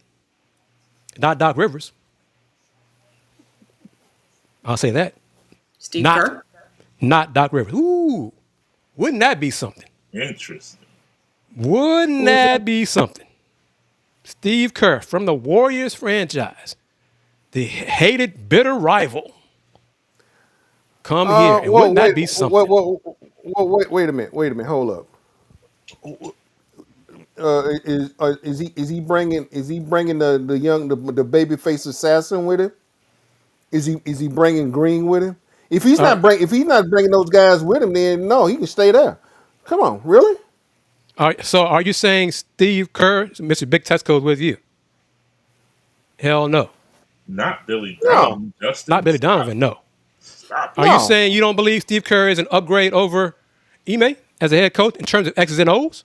Not Doc Rivers. I'll say that. Steve Kerr? Not Doc Rivers. Ooh, wouldn't that be something? Interesting. Wouldn't that be something? Steve Kerr from the Warriors franchise, the hated, bitter rival. Come here. And wouldn't that be something? Wait a minute. Hold up. Is he bringing the babyface assassin with him? Is he bringing Green with him? If he's not bringing those guys with him, then no, he can stay there. Come on, really? All right, so are you saying Steve Kerr, Mr. Big Tesco, is with you? Hell no. Not Billy Donovan. No. Not Billy Donovan, no. Are you saying you don't believe Steve Kerr is an upgrade over Ime as a head coach in terms of X's and O's?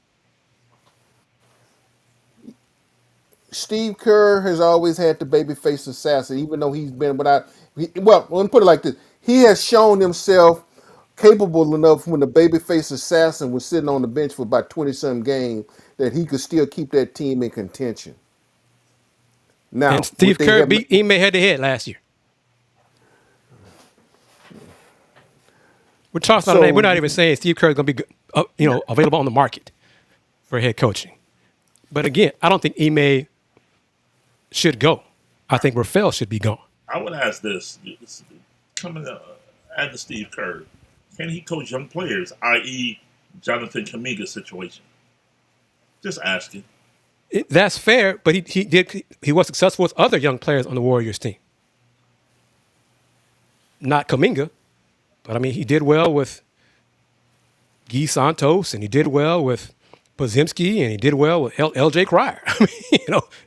Steve Kerr has always had the babyface assassin, even though he's been let me put it like this. He has shown himself capable enough when the babyface assassin was sitting on the bench for about 20-some games that he could still keep that team in contention. Now, and Steve Kerr beat Ime head-to-head last year. We're talking about name. We're not even saying Steve Kerr is going to be available on the market for head coaching. But again, I don't think Ime should go. I think Rafael should be gone. I would ask this. Coming at the Steve Kerr, can he coach young players, i.e. Jonathan Kuminga's situation? Just asking. That's fair, but he was successful with other young players on the Warriors team. Not Kuminga, but I mean he did well with Guy Santos, and he did well with Podziemski, and he did well with L.J. Cryer. I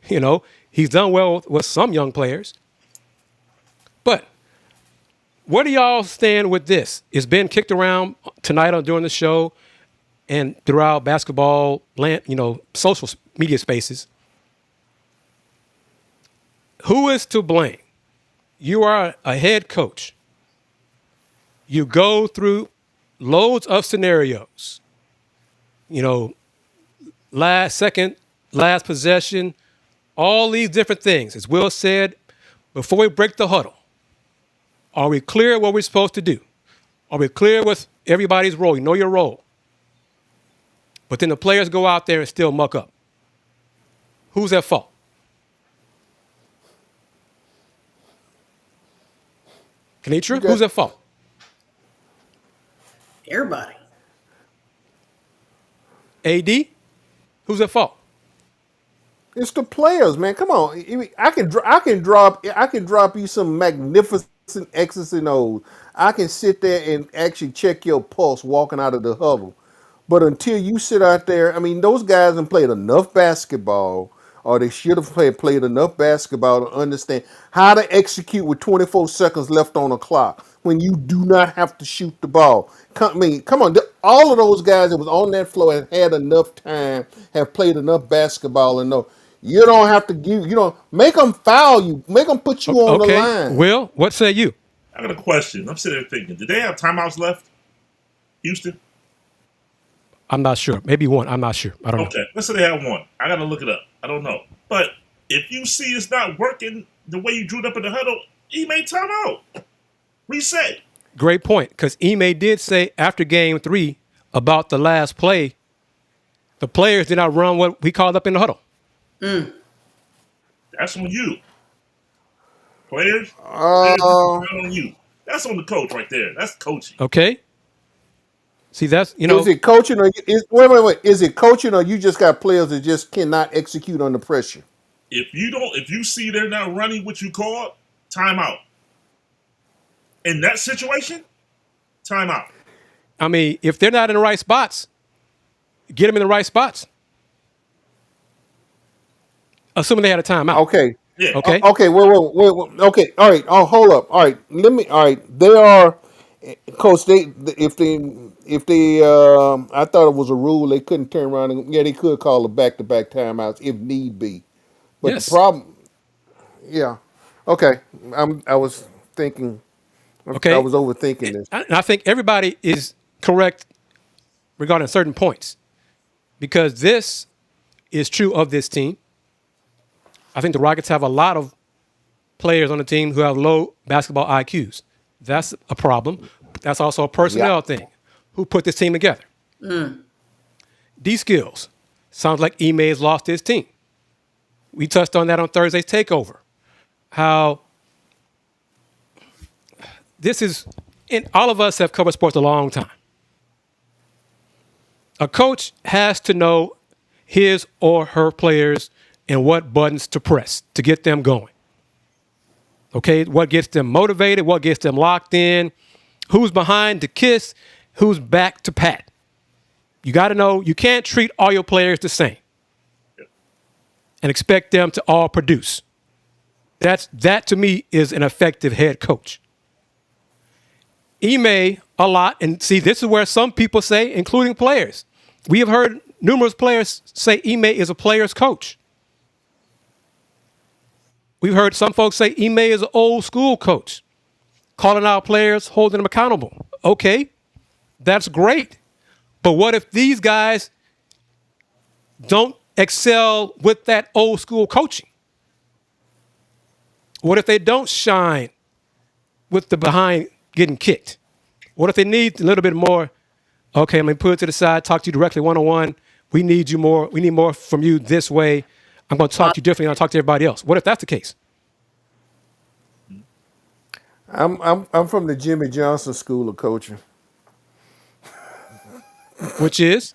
mean, he's done well with some young players. But where do y'all stand with this? It's been kicked around tonight during the show and throughout basketball, social media spaces. Who is to blame? You are a head coach. You go through loads of scenarios. last second, last possession, all these different things. As Will said, before we break the huddle, are we clear what we're supposed to do? Are we clear with everybody's role? You know your role. But then the players go out there and still muck up. Who's at fault? Kenitra, got- who's at fault? Everybody. AD, who's at fault? It's the players, man. Come on, I can drop you some magnificent X's and O's. I can sit there and actually check your pulse walking out of the huddle. But until you sit out there, I mean, those guys have played enough basketball, or they should have played enough basketball to understand how to execute with 24 seconds left on the clock when you do not have to shoot the ball. Come on, all of those guys that was on that floor have had enough time, have played enough basketball, and know you don't have to give, you don't make them foul you, make them put you on the Okay. line. Will, what say you? I got a question. I'm sitting there thinking, did they have timeouts left? Houston? I'm not sure. Maybe one. I'm not sure. I don't know. Okay, let's say they have one. I gotta look it up. I don't know. But if you see it's not working the way you drew it up in the huddle, he made timeout. Reset. Great point. Because Ime did say after game 3 about the last play, the players did not run what we called up in the huddle. That's on you. Players, players, Uh, not on you. That's on the coach right there. That's coaching. Okay. See, that's, is it coaching or wait? Is it coaching or you just got players that just cannot execute under pressure? If you see they're not running what you called, timeout. In that situation, timeout. I mean, if they're not in the right spots, get them in the right spots. Assuming they had a timeout. Okay. Yeah. Okay. Okay. Wait. Okay. All right. Oh, hold up. All right. All right. They are, coach. If they, I thought it was a rule they couldn't turn around and yeah, they could call a back-to-back timeouts if need be. But the Yes. problem, yeah. Okay. I was thinking. I Okay. was overthinking this. And I think everybody is correct regarding certain points because this is true of this team. I think the Rockets have a lot of players on the team who have low basketball IQs. That's a problem. That's also a personnel Yeah. thing. Who put this team together? D skills. Sounds like Ime has lost his team. We touched on that on Thursday's takeover. How this is, and all of us have covered sports a long time. A coach has to know his or her players and what buttons to press to get them going. Okay, what gets them motivated, what gets them locked in, who's behind to kiss, who's back to pat. You got to know you can't treat all your players the same and expect them to all produce. That to me is an effective head coach. Ime a lot, and see, this is where some people say, including players, we have heard numerous players say Ime is a player's coach. We've heard some folks say Ime is an old school coach, calling out players, holding them accountable. Okay, that's great. But what if these guys don't excel with that old school coaching? What if they don't shine with the behind getting kicked? What if they need a little bit more? Okay, let me put it to the side, talk to you directly one-on-one. We need you more. We need more from you this way. I'm going to talk to you differently than I talk to everybody else. What if that's the case? I'm from the Jimmy Johnson school of coaching. Which is?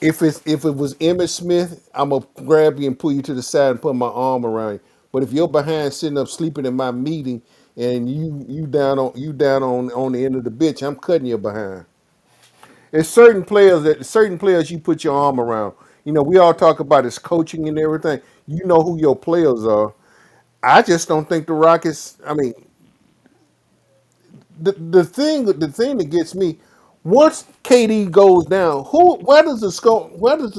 If it was Emmitt Smith, I'm gonna grab you and pull you to the side and put my arm around you. But if you're behind sitting up sleeping in my meeting and you down on the end of the bench, I'm cutting you behind. There's certain players you put your arm around. You know, we all talk about his coaching and everything. You know who your players are. I just don't think the Rockets. I mean, the thing that gets me once KD goes down, where does the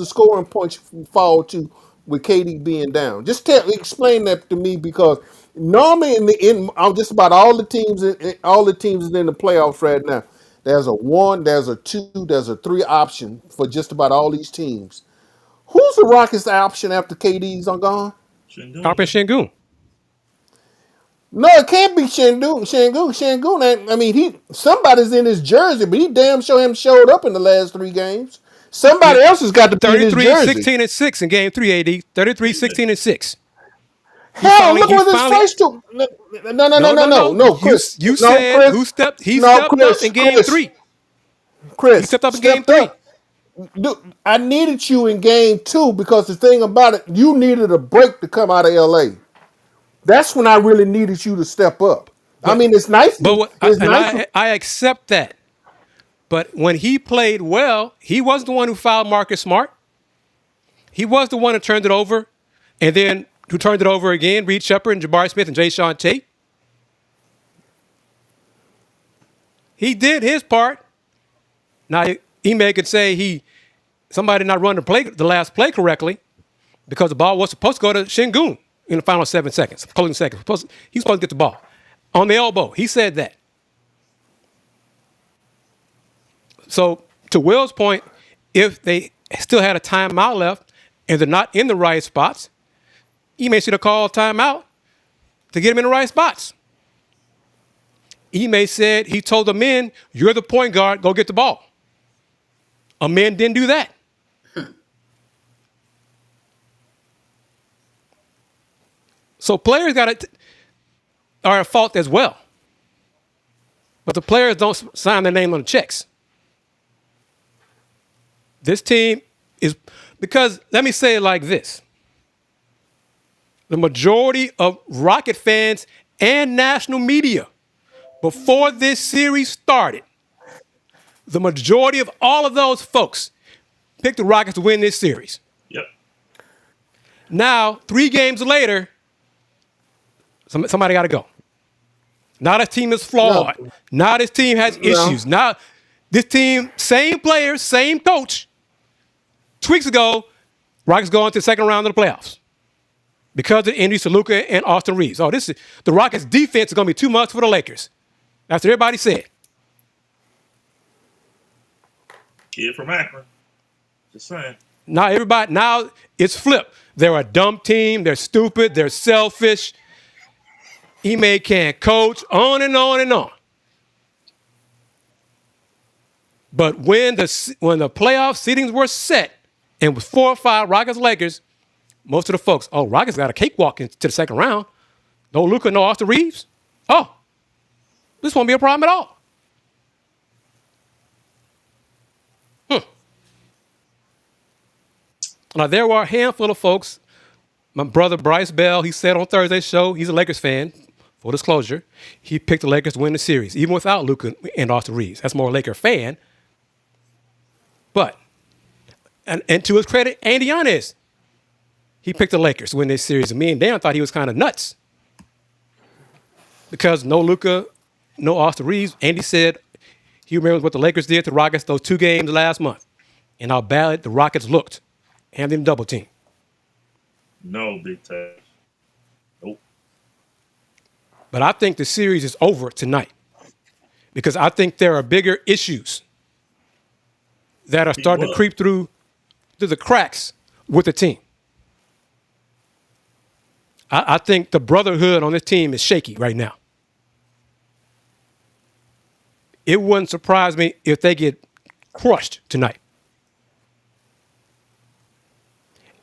scoring points fall to with KD being down? Explain that to me because normally in just about all the teams in the playoffs right now, There's a 1, there's a 2, there's a 3 option for just about all these teams. Who's the Rockets option after KD's are gone? Shouldn't do Tarpon it. Shingun. No, it can't be Shingun. Shingun ain't, I mean, somebody's in his jersey, but he damn sure him showed up in the last 3 games. Yeah. Somebody else has got to be in his 33, jersey. 16, and 6 in game 3, AD. 33, 16, and 6. Hell, look what his first 2. No, Chris. You No, said Chris. he No, stepped up Chris. in game 3. He Chris, stepped up in game stepped 3. up. Dude, I needed you in game 2 because the thing about it, you needed a break to come out of LA. That's when I really needed you to step up. I But mean, it's nice. I accept that. But when he played well, he wasn't the one who fouled Marcus Smart. He was the one who turned it over, and then who turned it over again, Reed Sheppard and Jabari Smith and Jae'Sean Tate. He did his part. Now, Ime could say somebody not run the last play correctly because the ball was supposed to go to Shingun in the final 7 seconds, closing seconds. He's supposed to get the ball on the elbow. He said that. So, to Will's point, if they still had a timeout left and they're not in the right spots, Ime should have called timeout to get him in the right spots. Ime said he told the men, "You're the point guard, go get the ball." Amen didn't do that. So players are at fault as well. But the players don't sign their name on the checks. This team is, because let me say it like this. The majority of Rocket fans and national media, before this series started, the majority of all of those folks picked the Rockets to win this series. Yep. Now, 3 games later, somebody got to go. Now this team is flawed. No. Now this team has issues. Now this team, same players, same coach. 2 weeks ago, Rockets go on to the second round of the playoffs because of injuries to Luka and Austin Reeves. The Rockets' defense is going to be too much for the Lakers. That's what everybody said. Kid from Akron. Just saying. Now it's flipped. They're a dumb team. They're stupid. They're selfish. Ime can't coach, on and on and on. But when the playoff seedings were set and it was 4 or 5 Rockets-Lakers, most of the folks, Rockets got a cakewalk into the second round. No Luka, no Austin Reeves. This won't be a problem at all. Now, there were a handful of folks. My brother Bryce Bell, he said on Thursday's show, he's a Lakers fan, full disclosure. He picked the Lakers to win the series, even without Luka and Austin Reeves. That's more a Laker fan. But, and to his credit, Andy Yanez, he picked the Lakers to win this series. And me and Dan thought he was kind of nuts. Because no Luka, no Austin Reeves. Andy said he remembers what the Lakers did to the Rockets those 2 games last month and how bad the Rockets looked. Hand them double team. No, Big Taz. Nope. But I think the series is over tonight because I think there are bigger issues that are starting to creep through the cracks with the team. I think the brotherhood on this team is shaky right now. It wouldn't surprise me if they get crushed tonight.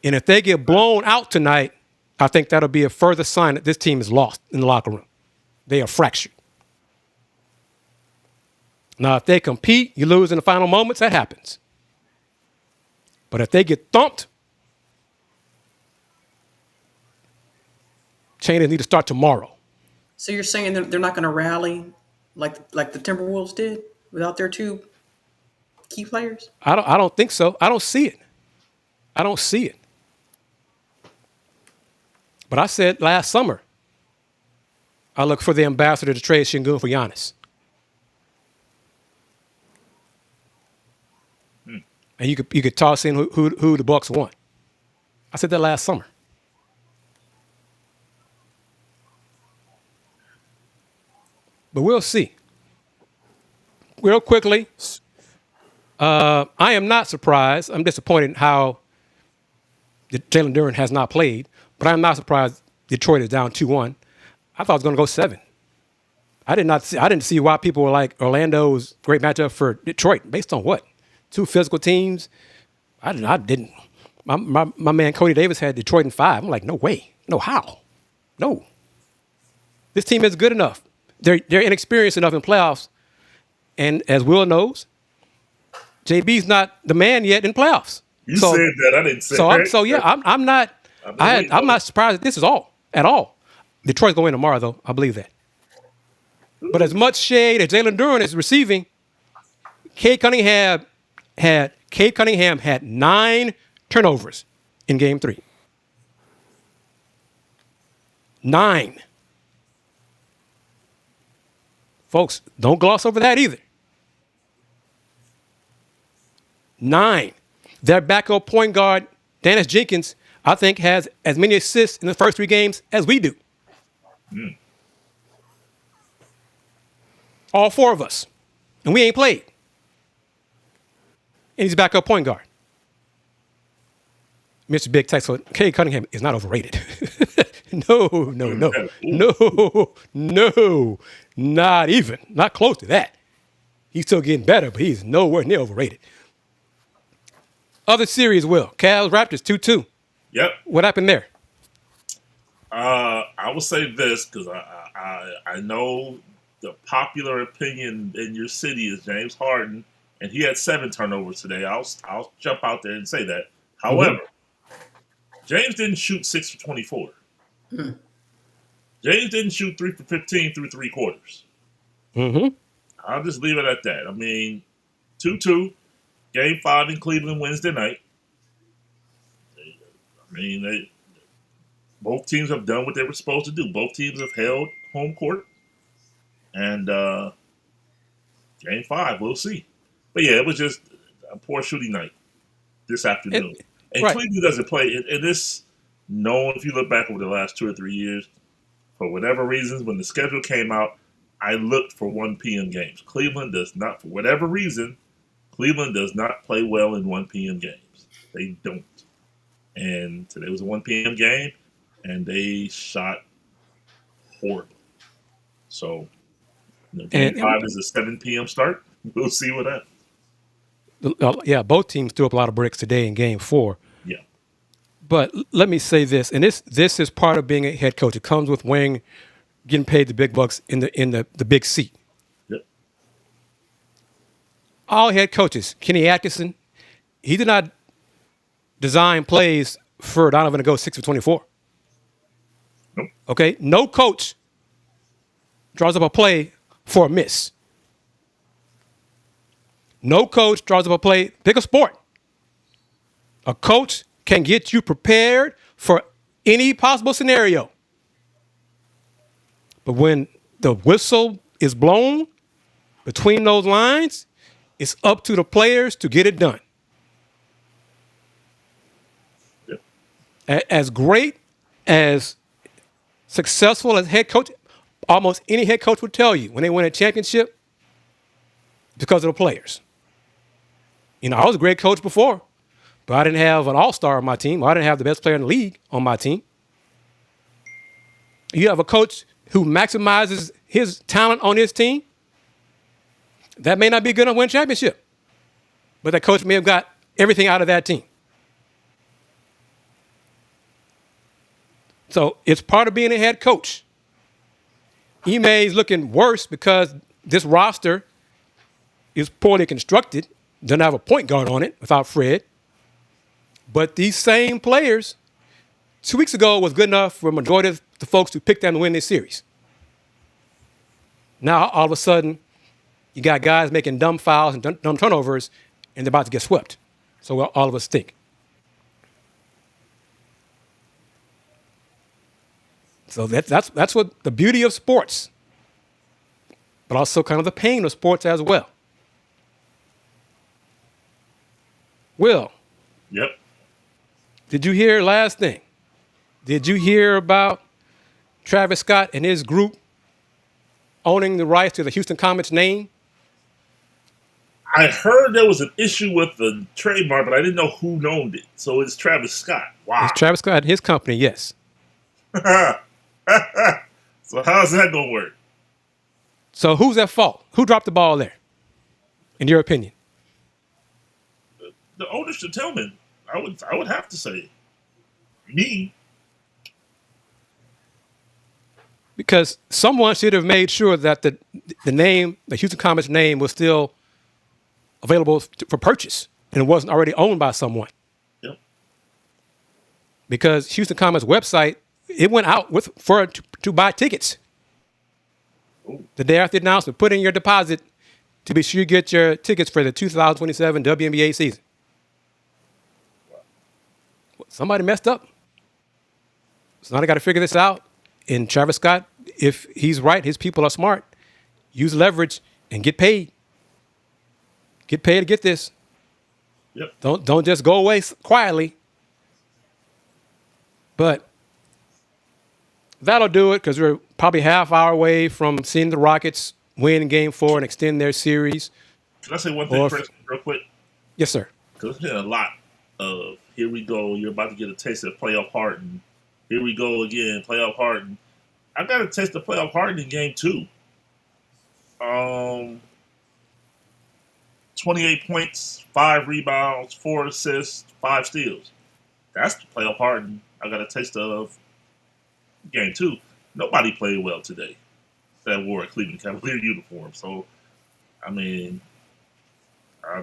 And if they get blown out tonight, I think that'll be a further sign that this team is lost in the locker room. They are fractured. Now, if they compete, you lose in the final moments, that happens. But if they get thumped, changes need to start tomorrow. So you're saying they're not going to rally like the Timberwolves did without their 2 key players? I don't think so. I don't see it. I don't see it. But I said last summer, I look for the ambassador to trade Shingun for Giannis. And you could toss in who the Bucks want. I said that last summer. But we'll see. real quickly, I am not surprised. I'm disappointed in how Jalen Durant has not played, but I'm not surprised Detroit is down 2-1. I thought it was going to go 7. I didn't see why people were like Orlando's great matchup for Detroit. Based on what? 2 physical teams. I didn't. My man Cody Davis had Detroit in 5. I'm like, no way. No how. No. This team is good enough. They're inexperienced enough in playoffs. And as Will knows, JB's not the man yet in playoffs. You said that. I didn't say that. I'm not surprised that this is at all. Detroit's going to win tomorrow, though. I believe that. But as much shade as Jalen Durant is receiving, Cade Cunningham had 9 turnovers in Game 3. 9. Folks, don't gloss over that either. 9. Their backup point guard, Dennis Jenkins, I think has as many assists in the first 3 games as we do. All 4 of us. And we ain't played. And he's a backup point guard. Mr. Big Tech, so Cade Cunningham is not overrated. No, not even. Not close to that. He's still getting better, but he's nowhere near overrated. Other series, Will. Cavs, Raptors, 2-2. Yep. What happened there? I will say this because I know the popular opinion in your city is James Harden, and he had 7 turnovers today. I'll jump out there and say that. However, James didn't shoot 6 for 24. James didn't shoot 3 for 15 through 3 quarters. I'll just leave it at that. I mean, 2-2, Game 5 in Cleveland Wednesday night. Both teams have done what they were supposed to do. Both teams have held home court. And Game 5, we'll see. But yeah, it was just a poor shooting night this afternoon. Cleveland doesn't play. And this known, if you look back over the last 2 or 3 years, for whatever reasons, when the schedule came out, I looked for 1 p.m. games. Cleveland does not, for whatever reason, Cleveland does not play well in 1 p.m. games. They don't. And today was a 1 p.m. game, and they shot horribly. So, Game 5 is a 7 p.m. start. We'll see what happens. Yeah, both teams threw up a lot of bricks today in Game 4. Yeah. But let me say this, and this is part of being a head coach. It comes with getting paid the big bucks in the big seat. Yep. All head coaches, Kenny Atkinson, he did not design plays for Donovan to go 6 for 24. Nope. Okay? No coach draws up a play for a miss. No coach draws up a play. Pick a sport. A coach can get you prepared for any possible scenario. But when the whistle is blown between those lines, it's up to the players to get it done. Yep. As great, as successful as head coach, almost any head coach would tell you when they win a championship, because of the players. I was a great coach before, but I didn't have an all-star on my team. I didn't have the best player in the league on my team. You have a coach who maximizes his talent on his team. That may not be good enough to win a championship, but that coach may have got everything out of that team. So it's part of being a head coach. Ime is looking worse because this roster is poorly constructed. Doesn't have a point guard on it without Fred. But these same players 2 weeks ago was good enough for a majority of the folks who picked them to win this series. Now, all of a sudden, you got guys making dumb fouls and dumb turnovers, and they're about to get swept. So all of us think. So that's what the beauty of sports, but also kind of the pain of sports as well. Will. Yep. Did you hear last thing? Did you hear about Travis Scott and his group owning the rights to the Houston Comets name I heard there was an issue with the trademark, but I didn't know who owned it. So it's Travis Scott. Wow. It's Travis Scott and his company, yes. So how's that gonna work? So who's at fault? Who dropped the ball there, in your opinion? The ownership Tilman. I would have to say me. Because someone should have made sure that the name, the Houston Comets name, was still available for purchase and it wasn't already owned by someone. Yep. Because Houston Comets website, it went out to buy tickets. Ooh. The day after the announcement, put in your deposit to be sure you get your tickets for the 2027 WNBA season. Somebody messed up. So now they got to figure this out. And Travis Scott, if he's right, his people are smart. Use leverage and get paid. Get paid to get this. Yep. Don't just go away quietly. But that'll do it because we're probably half hour away from seeing the Rockets win Game 4 and extend their series. Can I say one thing, Chris, real quick? Yes, sir. Because there's been a lot of, here we go, you're about to get a taste of playoff harden. Here we go again, playoff harden. I got a taste of playoff harden in Game 2. 28 points, 5 rebounds, 4 assists, 5 steals. That's the playoff harden I got a taste of Game 2. Nobody played well today that wore a Cleveland Cavalier uniform. So, I mean, I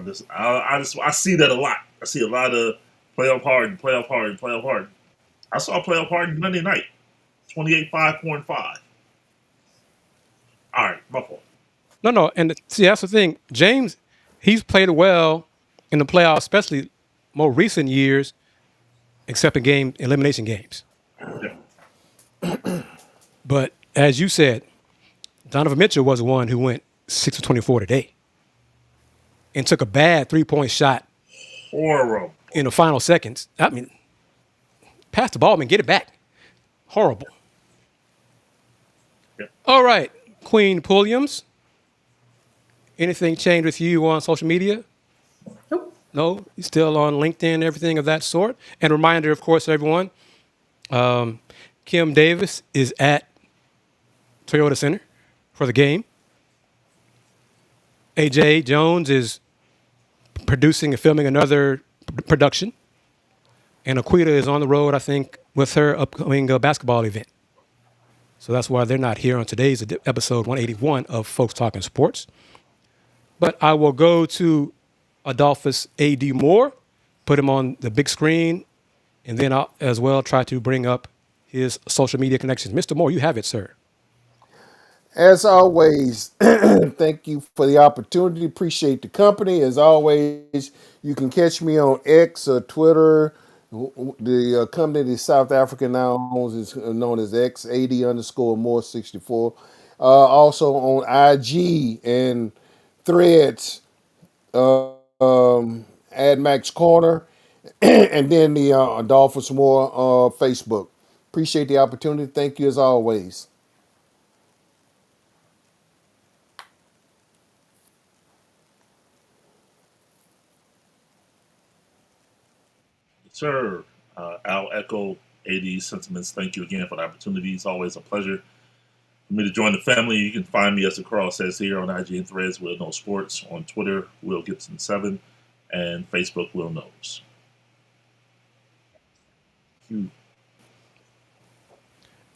see that a lot. I see a lot of playoff harden. I saw playoff harden Monday night, 28, 5, 4, and 5. All right, my fault. No, and see, that's the thing. James, he's played well in the playoffs, especially more recent years, except in elimination games. Yeah. But as you said, Donovan Mitchell was the one who went 6 of 24 today and took a bad 3-point shot Horrible. in the final seconds. I mean, pass the ball and get it back. Horrible. Yep. All right, Queen Pulliams. Anything changed with you on social media? Nope. No? You still on LinkedIn, everything of that sort? And a reminder, of course, everyone, Kim Davis is at Toyota Center for the game. AJ Jones is producing and filming another production. And Aquita is on the road, I think, with her upcoming basketball event. So that's why they're not here on today's episode 181 of Folks Talking Sports. But I will go to Adolphus A.D. Moore, put him on the big screen, and then I'll as well try to bring up his social media connections. Mr. Moore, you have it, sir. As always, thank you for the opportunity. Appreciate the company. As always, you can catch me on X or Twitter. The company that South Africa now owns is known as X80_more64. Also on IG and Threads, Ad Max Corner, and then the Adolphus Moore Facebook. Appreciate the opportunity. Thank you as always. Sir, I'll echo AD's sentiments. Thank you again for the opportunity. It's always a pleasure for me to join the family. You can find me, as the cross says here, on IG and Threads, Will Know Sports, on Twitter, Will Gibson 7, and Facebook, Will Knows.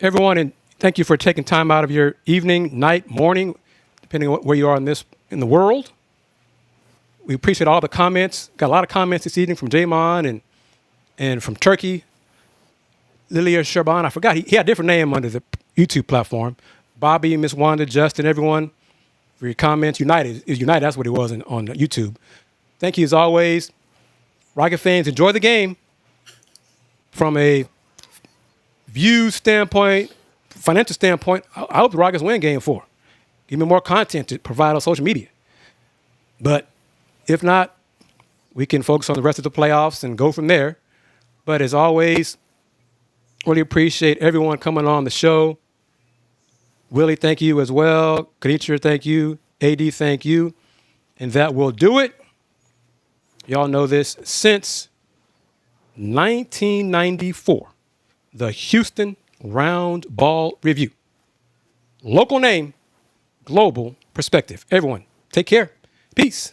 Everyone, and thank you for taking time out of your evening, night, morning, depending on where you are in the world. We appreciate all the comments. Got a lot of comments this evening from Jae'Sean and from Turkey. Lilia Sherban, I forgot. He had a different name under the YouTube platform. Bobby, Miss Wanda, Justin, everyone, for your comments. United, that's what it was on YouTube. Thank you as always. Rocket fans, enjoy the game. From a view standpoint, financial standpoint, I hope the Rockets win Game 4. Give me more content to provide on social media. But if not, we can focus on the rest of the playoffs and go from there. But as always, really appreciate everyone coming on the show. Willie, thank you as well. Kanichir, thank you. AD, thank you. And that will do it. Y'all know this since 1994. The Houston Round Ball Review. Local name, global perspective. Everyone, take care. Peace.